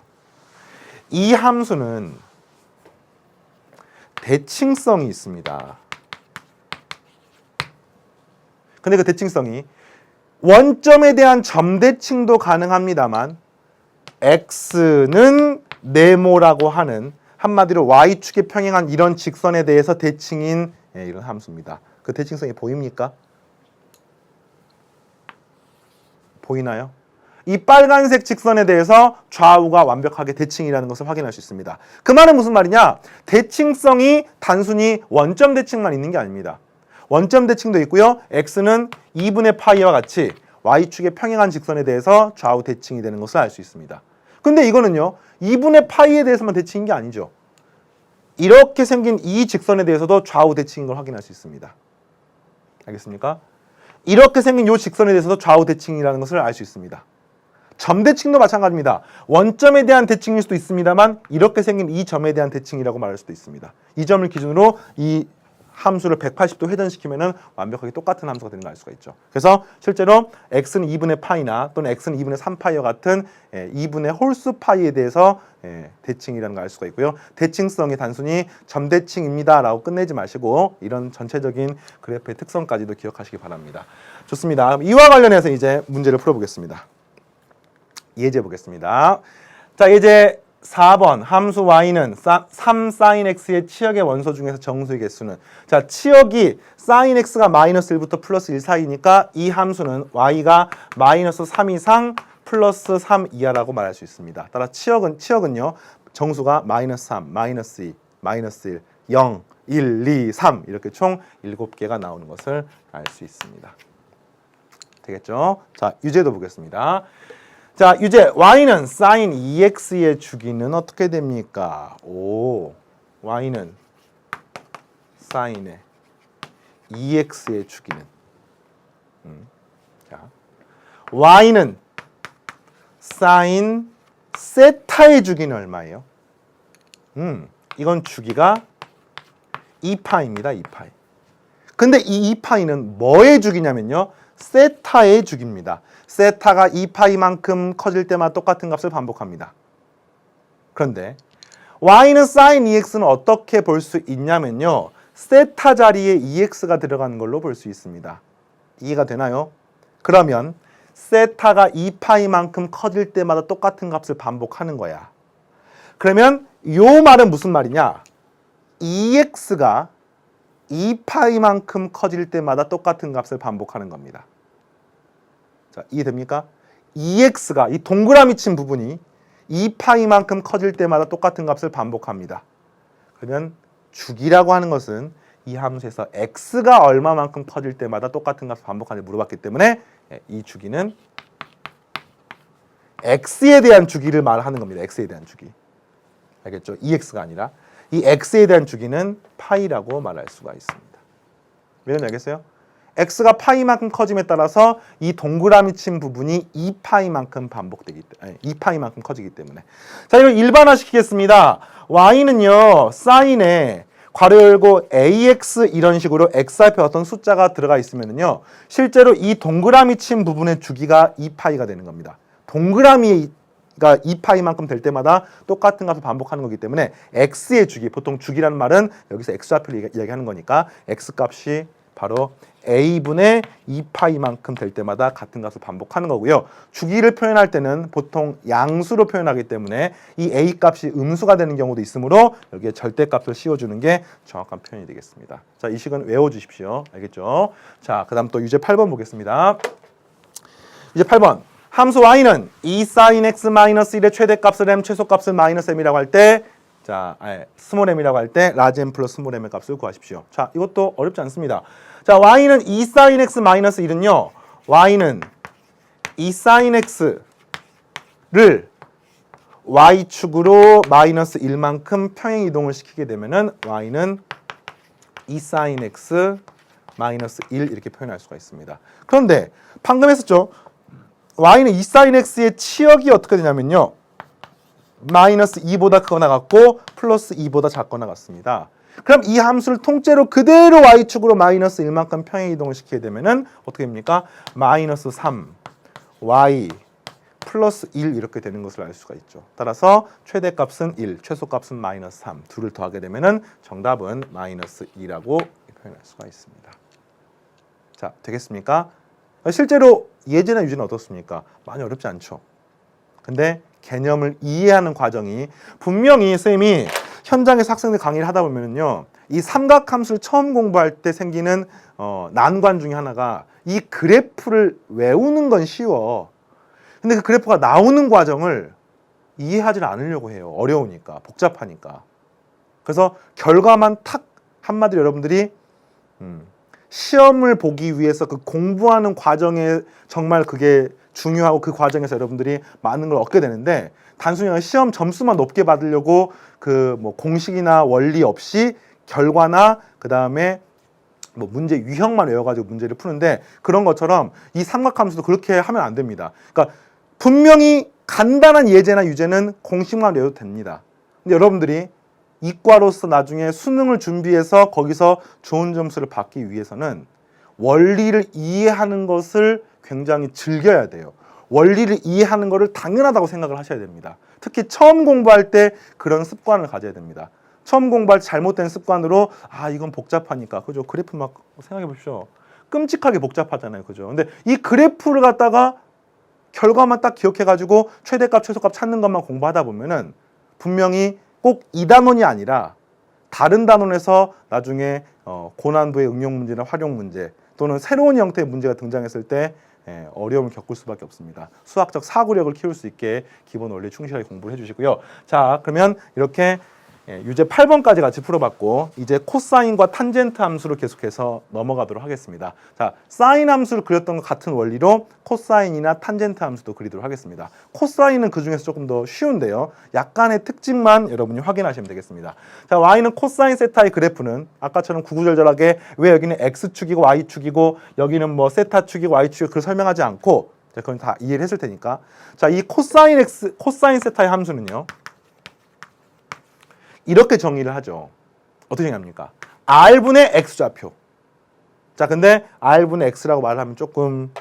이 함수는 대칭성이 있습니다. 근데 그 대칭성이 원점에 대한 점대칭도 가능합니다만 x는 네모라고 하는 한마디로 y축에 평행한 이런 직선에 대해서 대칭인 이런 함수입니다. 그 대칭성이 보입니까? 보이나요? 이 빨간색 직선에 대해서 좌우가 완벽하게 대칭이라는 것을 확인할 수 있습니다. 그 말은 무슨 말이냐? 대칭성이 단순히 원점 대칭만 있는 게 아닙니다. 원점 대칭도 있고요. x는 2분의 파이와 같이 y축에 평행한 직선에 대해서 좌우 대칭이 되는 것을 알 수 있습니다. 근데 이거는요. 2분의 파이에 대해서만 대칭인 게 아니죠. 이렇게 생긴 이 직선에 대해서도 좌우 대칭인 걸 확인할 수 있습니다. 알겠습니까? 이렇게 생긴 이 직선에 대해서도 좌우 대칭이라는 것을 알 수 있습니다. 점 대칭도 마찬가지입니다. 원점에 대한 대칭일 수도 있습니다만 이렇게 생긴 이 점에 대한 대칭이라고 말할 수도 있습니다. 이 점을 기준으로 이 함수를 180도 회전시키면은 완벽하게 똑같은 함수가 되는 걸 알 수가 있죠. 그래서 실제로 x는 2분의 파이나 또는 x는 2분의 3파이와 같은 2분의 홀수 파이에 대해서 대칭이라는 걸 알 수가 있고요. 대칭성이 단순히 점대칭입니다 라고 끝내지 마시고 이런 전체적인 그래프의 특성까지도 기억하시기 바랍니다. 좋습니다. 이와 관련해서 이제 문제를 풀어보겠습니다. 예제 보겠습니다. 자, 이제 4번 함수 y는 3sin x의 치역의 원소 중에서 정수의 개수는, 자, 치역이 sin x가 마이너스 1부터 플러스 1 사이니까 이 함수는 y가 마이너스 3 이상 플러스 3 이하라고 말할 수 있습니다. 따라 치역은요 정수가 마이너스 3, 마이너스 2, 마이너스 1, 0, 1, 2, 3 이렇게 총 7개가 나오는 것을 알 수 있습니다. 되겠죠? 자, 유제도 보겠습니다. 자, 유제 y는 sin 2x의 주기는 어떻게 됩니까? 오, y는 sin의 2x의 주기는 자, y는 sin 세타의 주기는 얼마예요? 이건 주기가 2파입니다. 2파이. 근데 이 2파이는 뭐의 주기냐면요. 세타의 주기입니다. 세타가 2파이만큼 커질 때마다 똑같은 값을 반복합니다. 그런데 y는 sin 2x는 어떻게 볼 수 있냐면요. 세타 자리에 2x가 들어가는 걸로 볼 수 있습니다. 이해가 되나요? 그러면 세타가 2파이만큼 커질 때마다 똑같은 값을 반복하는 거야. 그러면 이 말은 무슨 말이냐? 2x가 2파이만큼 커질 때마다 똑같은 값을 반복하는 겁니다. 자, 이해됩니까? 2x가 이 동그라미 친 부분이 2파이만큼 커질 때마다 똑같은 값을 반복합니다. 그러면 주기라고 하는 것은 이 함수에서 x가 얼마만큼 커질 때마다 똑같은 값을 반복하는지 물어봤기 때문에 이 주기는 x에 대한 주기를 말하는 겁니다. x에 대한 주기. 알겠죠? 2x가 아니라 이 x에 대한 주기는 파이라고 말할 수가 있습니다. 왜 그런지 알겠어요? x가 파이만큼 커짐에 따라서 이 동그라미 친 부분이 2파이만큼 반복되기 때문에 2파이만큼 커지기 때문에. 자, 이걸 일반화시키겠습니다. y는요 사인에 괄호 열고 ax 이런 식으로 x 앞에 어떤 숫자가 들어가 있으면요 실제로 이 동그라미 친 부분의 주기가 2파이가 되는 겁니다. 동그라미가 2파이만큼 될 때마다 똑같은 값을 반복하는 거기 때문에 x의 주기, 보통 주기라는 말은 여기서 x좌표를 이야기하는 거니까 x값이 바로 a분의 2파이만큼 될 때마다 같은 값을 반복하는 거고요. 주기를 표현할 때는 보통 양수로 표현하기 때문에 이 a값이 음수가 되는 경우도 있으므로 여기에 절대값을 씌워주는 게 정확한 표현이 되겠습니다. 자, 이 식은 외워주십시오. 알겠죠? 자, 그 다음 또 유제 8번 보겠습니다. 유제 8번. 함수 y는 2 sin x 마이너스 1의 최대값을 m, 최소값을 마이너스 m이라고 할 때, 자, 스몰 m이라고 할 때 라지 m 플러스 스몰 m의 값을 구하십시오. 자, 이것도 어렵지 않습니다. 자, y는 2 sin x 마이너스 1은요. y는 2 sin x를 y축으로 마이너스 1만큼 평행 이동을 시키게 되면은 y는 2 sin x 마이너스 1 이렇게 표현할 수가 있습니다. 그런데 방금 했었죠. y는 2 sin x의 치역이 어떻게 되냐면요. 마이너스 2보다 크거나 같고 플러스 2보다 작거나 같습니다. 그럼 이 함수를 통째로 그대로 y축으로 마이너스 1만큼 평행 이동을 시키게 되면은 어떻게 됩니까? 마이너스 3 y 플러스 1 이렇게 되는 것을 알 수가 있죠. 따라서 최대값은 1, 최소값은 마이너스 3 둘을 더하게 되면은 정답은 마이너스 2라고 표현할 수가 있습니다. 자, 되겠습니까? 실제로 예제나 유제는 어떻습니까? 많이 어렵지 않죠. 근데 개념을 이해하는 과정이 분명히 선생님이 현장에서 학생들 강의를 하다 보면요. 이 삼각함수를 처음 공부할 때 생기는 난관 중에 하나가 이 그래프를 외우는 건 쉬워. 근데 그 그래프가 나오는 과정을 이해하지 않으려고 해요. 어려우니까, 복잡하니까. 그래서 결과만 탁 한마디로 여러분들이 시험을 보기 위해서 그 공부하는 과정에 정말 그게 중요하고 그 과정에서 여러분들이 많은 걸 얻게 되는데 단순히 그냥 시험 점수만 높게 받으려고 그 뭐 공식이나 원리 없이 결과나 그 다음에 뭐 문제 유형만 외워가지고 문제를 푸는데 그런 것처럼 이 삼각함수도 그렇게 하면 안 됩니다. 그러니까 분명히 간단한 예제나 유제는 공식만 외워도 됩니다. 근데 여러분들이 이과로서 나중에 수능을 준비해서 거기서 좋은 점수를 받기 위해서는 원리를 이해하는 것을 굉장히 즐겨야 돼요. 원리를 이해하는 것을 당연하다고 생각을 하셔야 됩니다. 특히 처음 공부할 때 그런 습관을 가져야 됩니다. 처음 공부할 때 잘못된 습관으로 이건 복잡하니까 그죠? 그래프 막 생각해 보십시오. 끔찍하게 복잡하잖아요. 그죠? 근데 이 그래프를 갖다가 결과만 딱 기억해 가지고 최대값 최소값 찾는 것만 공부하다 보면은 분명히 꼭 이 단원이 아니라 다른 단원에서 나중에 고난도의 응용 문제나 활용 문제 또는 새로운 형태의 문제가 등장했을 때 어려움을 겪을 수밖에 없습니다. 수학적 사고력을 키울 수 있게 기본 원리 충실하게 공부를 해주시고요. 자, 그러면 이렇게 유제 8번까지 같이 풀어봤고 이제 코사인과 탄젠트 함수를 계속해서 넘어가도록 하겠습니다. 자, 사인 함수를 그렸던 것 같은 원리로 코사인이나 탄젠트 함수도 그리도록 하겠습니다. 코사인은 그 중에서 조금 더 쉬운데요. 약간의 특징만 여러분이 확인하시면 되겠습니다. 자, y는 코사인 세타의 그래프는 아까처럼 구구절절하게 왜 여기는 x축이고 y축이고 여기는 뭐 세타축이고 y축이고 그걸 설명하지 않고 그건 다 이해를 했을 테니까 자, 이 코사인 세타의 함수는요. 이렇게 정의를 하죠. 어떻게 정의합니까? r분의 x좌표. 자, 근데 r분의 x라고 말하면 조금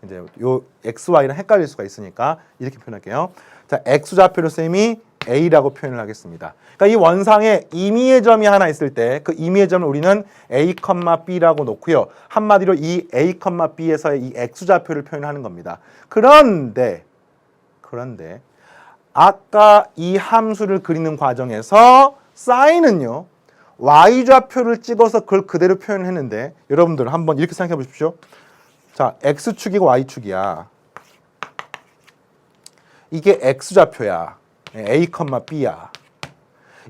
이제 요 xy랑 헷갈릴 수가 있으니까 이렇게 표현할게요. 자, x좌표를 쌤이 a라고 표현을 하겠습니다. 그러니까 이 원상에 임의의 점이 하나 있을 때 그 임의의 점을 우리는 a, b라고 놓고요. 한마디로 이 a, b에서의 이 x좌표를 표현하는 겁니다. 그런데 아까 이 함수를 그리는 과정에서 사인은요. y좌표를 찍어서 그걸 그대로 표현했는데 여러분들 한번 이렇게 생각해 보십시오. 자, x축이고 y축이야. 이게 x좌표야. a, b야.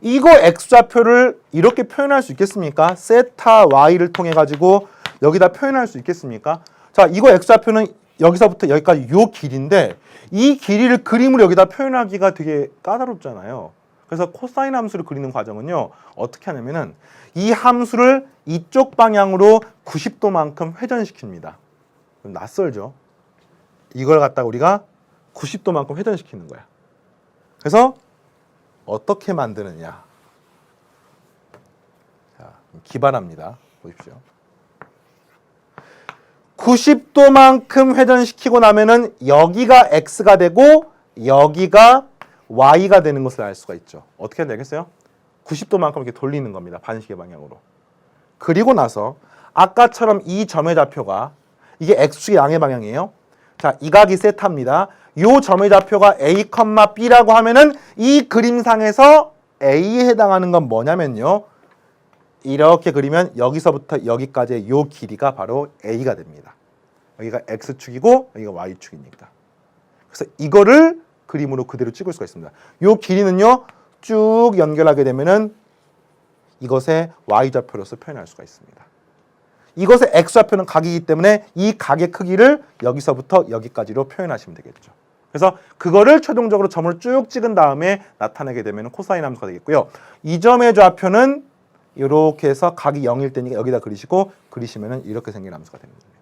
이거 x좌표를 이렇게 표현할 수 있겠습니까? 세타 y를 통해 가지고 여기다 표현할 수 있겠습니까? 자, 이거 x좌표는 여기서부터 여기까지 요 길인데 이 길이를 그림으로 여기다 표현하기가 되게 까다롭잖아요. 그래서 코사인 함수를 그리는 과정은요. 어떻게 하냐면은 이 함수를 이쪽 방향으로 90도만큼 회전시킵니다. 낯설죠? 이걸 갖다가 우리가 90도만큼 회전시키는 거야. 그래서 어떻게 만드느냐. 자, 기반합니다. 보십시오. 90도만큼 회전시키고 나면은 여기가 x가 되고 여기가 y가 되는 것을 알 수가 있죠. 어떻게 되겠어요? 90도만큼 이렇게 돌리는 겁니다. 반시계 방향으로. 그리고 나서 아까처럼 이 점의 좌표가 이게 x축의 양의 방향이에요. 자, 이 각이 세타입니다. 이 점의 좌표가 a, b라고 하면은 이 그림상에서 a에 해당하는 건 뭐냐면요. 이렇게 그리면 여기서부터 여기까지의 이 길이가 바로 a가 됩니다. 여기가 x축이고 여기가 y축입니다. 그래서 이거를 그림으로 그대로 찍을 수가 있습니다. 이 길이는요. 쭉 연결하게 되면은 이것의 y좌표로서 표현할 수가 있습니다. 이것의 x좌표는 각이기 때문에 이 각의 크기를 여기서부터 여기까지로 표현하시면 되겠죠. 그래서 그거를 최종적으로 점을 쭉 찍은 다음에 나타내게 되면 코사인 함수가 되겠고요. 이 점의 좌표는 이렇게 해서 각이 0일 때니까 여기다 그리시고 그리시면은 이렇게 생긴 함수가 되는 겁니다.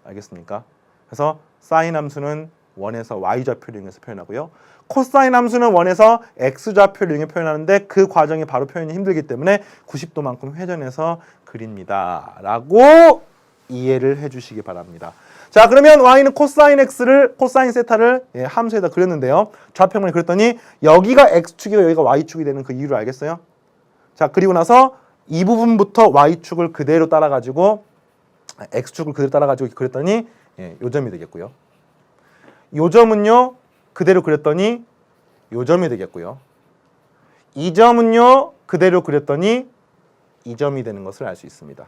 알겠습니까? 그래서 사인 함수는 원에서 y좌표를 이용해서 표현하고요. 코사인 함수는 원에서 x좌표를 이용해 표현하는데 그 과정이 바로 표현이 힘들기 때문에 90도만큼 회전해서 그립니다. 라고 이해를 해주시기 바랍니다. 자, 그러면 y는 코사인 세타를 함수에다 그렸는데요. 좌표면에 그렸더니 여기가 x축이고 여기가 y축이 되는 그 이유를 알겠어요? 자, 그리고 나서 이 부분부터 y축을 그대로 따라가지고 x축을 그대로 따라가지고 그렸더니 요 점이 되겠고요. 요 점은요 그대로 그렸더니 요 점이 되겠고요. 이 점은요 그대로 그렸더니 이 점이 되는 것을 알 수 있습니다.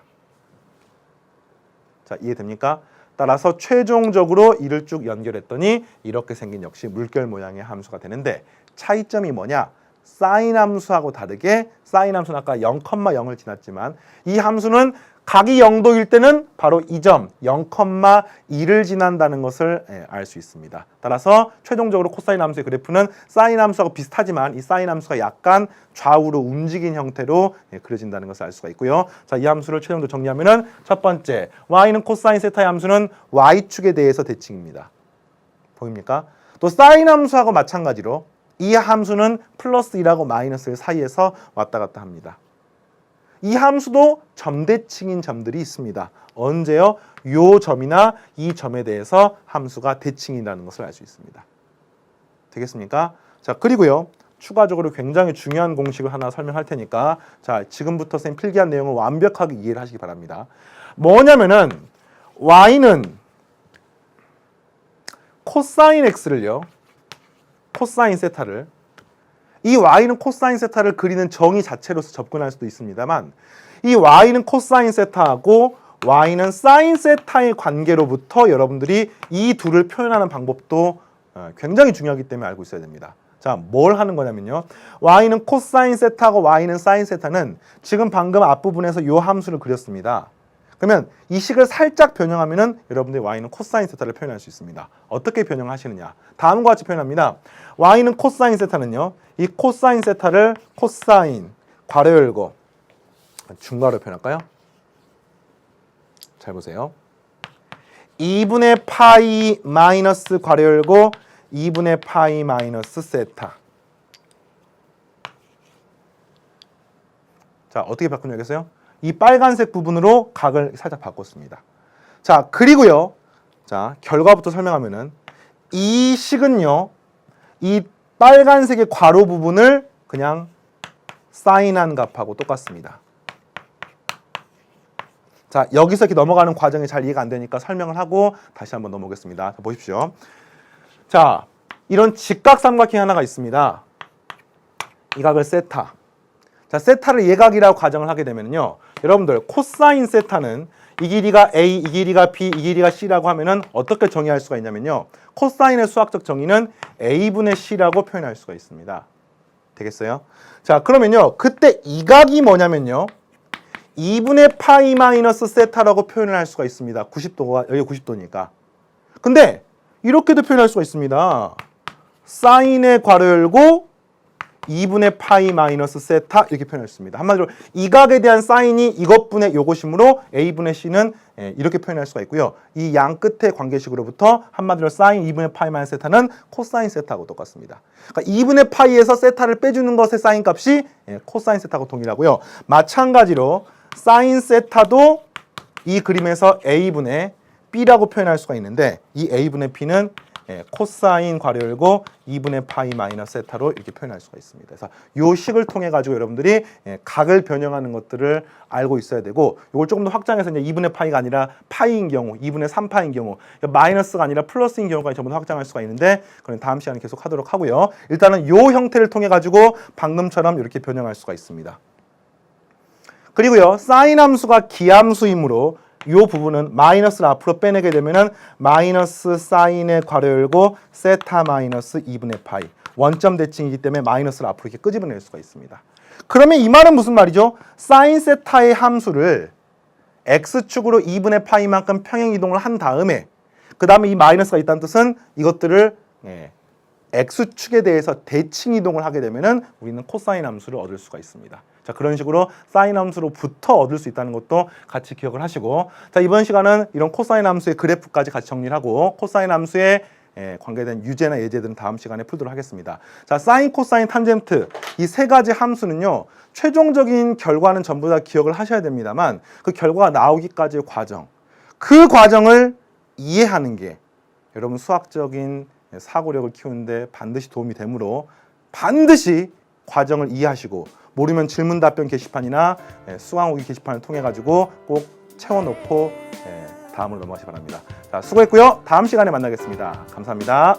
자, 이해됩니까? 따라서 최종적으로 이를 쭉 연결했더니 이렇게 생긴 역시 물결 모양의 함수가 되는데 차이점이 뭐냐? 사인 함수하고 다르게 사인 함수는 아까 0,0을 지났지만 이 함수는 각이 0도일 때는 바로 이 점 0,2를 지난다는 것을 알 수 있습니다. 따라서 최종적으로 코사인 함수의 그래프는 사인 함수하고 비슷하지만 이 사인 함수가 약간 좌우로 움직인 형태로 그려진다는 것을 알 수가 있고요. 자, 이 함수를 최종적으로 정리하면은 첫 번째, y는 코사인 세타의 함수는 y축에 대해서 대칭입니다. 보입니까? 또 사인 함수하고 마찬가지로 이 함수는 플러스 1하고 마이너스 1 사이에서 왔다 갔다 합니다. 이 함수도 점대칭인 점들이 있습니다. 언제요? 요 점이나 이 점에 대해서 함수가 대칭이라는 것을 알 수 있습니다. 되겠습니까? 자, 그리고요. 추가적으로 굉장히 중요한 공식을 하나 설명할 테니까 자, 지금부터 쌤 필기한 내용을 완벽하게 이해를 하시기 바랍니다. 뭐냐면은 y는 코사인 x를요. 코사인 세타를 이 y는 코사인 세타를 그리는 정의 자체로서 접근할 수도 있습니다만 이 y는 코사인 세타하고 y는 사인 세타의 관계로부터 여러분들이 이 둘을 표현하는 방법도 굉장히 중요하기 때문에 알고 있어야 됩니다. 자, 뭘 하는 거냐면요. y는 코사인 세타하고 y는 사인 세타는 지금 방금 앞부분에서 이 함수를 그렸습니다. 그러면 이 식을 살짝 변형하면은 여러분들이 y는 코사인 세타를 표현할 수 있습니다. 어떻게 변형하시느냐? 다음과 같이 표현합니다. y는 코사인 세타는요. 이 코사인 세타를 코사인 괄호 열고 중괄호 표현할까요? 잘 보세요. 2분의 파이 마이너스 괄호 열고 2분의 파이 마이너스 세타. 자, 어떻게 바꾸냐겠어요? 이 빨간색 부분으로 각을 살짝 바꿨습니다. 자, 그리고요. 자, 결과부터 설명하면은 이 식은요. 이 빨간색의 괄호 부분을 그냥 사인한 값하고 똑같습니다. 자, 여기서 이렇게 넘어가는 과정이 잘 이해가 안 되니까 설명을 하고 다시 한번 넘어오겠습니다. 자, 보십시오. 자, 이런 직각삼각형 하나가 있습니다. 이 각을 세타. 자, 세타를 예각이라고 가정을 하게 되면요. 여러분들 코사인 세타는 이 길이가 A, 이 길이가 B, 이 길이가 C라고 하면은 어떻게 정의할 수가 있냐면요. 코사인의 수학적 정의는 A분의 C라고 표현할 수가 있습니다. 되겠어요? 자, 그러면요. 그때 이 각이 뭐냐면요. 2분의 파이 마이너스 세타라고 표현을 할 수가 있습니다. 90도가 여기 90도니까. 근데 이렇게도 표현할 수가 있습니다. 사인의 괄호 열고 2분의 파이 마이너스 세타 이렇게 표현할 수 있습니다. 한마디로 이 각에 대한 사인이 이것분의 요것이므로 A분의 C는 이렇게 표현할 수가 있고요. 이 양 끝의 관계식으로부터 한마디로 사인 2분의 파이 마이너스 세타는 코사인 세타하고 똑같습니다. 그러니까 2분의 파이에서 세타를 빼주는 것의 사인 값이 코사인 세타하고 동일하고요. 마찬가지로 사인 세타도 이 그림에서 A분의 B라고 표현할 수가 있는데 이 A분의 B는 코사인 괄호 열고 2분의 파이 마이너스 세타로 이렇게 표현할 수가 있습니다. 그래서 이 식을 통해 가지고 여러분들이 각을 변형하는 것들을 알고 있어야 되고 이걸 조금 더 확장해서 이제 2분의 파이가 아니라 파이인 경우, 2분의 3파인 경우, 마이너스가 아니라 플러스인 경우까지 전부 다 확장할 수가 있는데 그건 다음 시간에 계속 하도록 하고요. 일단은 이 형태를 통해 가지고 방금처럼 이렇게 변형할 수가 있습니다. 그리고요. 사인 함수가 기함수이므로 이 부분은 마이너스를 앞으로 빼내게 되면은 마이너스 사인의 괄호 열고 세타 마이너스 2분의 파이 원점 대칭이기 때문에 마이너스를 앞으로 이렇게 끄집어낼 수가 있습니다. 그러면 이 말은 무슨 말이죠? 사인 세타의 함수를 x축으로 2분의 파이만큼 평행 이동을 한 다음에 그 다음에 이 마이너스가 있다는 뜻은 이것들을 x축에 대해서 대칭 이동을 하게 되면은 우리는 코사인 함수를 얻을 수가 있습니다. 자, 그런 식으로 사인 함수로부터 얻을 수 있다는 것도 같이 기억을 하시고 자, 이번 시간은 이런 코사인 함수의 그래프까지 같이 정리를 하고 코사인 함수에 관계된 유제나 예제들은 다음 시간에 풀도록 하겠습니다. 자, 사인, 코사인, 탄젠트 이 세 가지 함수는요. 최종적인 결과는 전부 다 기억을 하셔야 됩니다만 그 결과가 나오기까지의 과정 그 과정을 이해하는 게 여러분 수학적인 사고력을 키우는데 반드시 도움이 되므로 반드시 과정을 이해하시고 모르면 질문 답변 게시판이나 수강후기 게시판을 통해 가지고 꼭 채워놓고 다음으로 넘어가시기 바랍니다. 자, 수고했고요. 다음 시간에 만나겠습니다. 감사합니다.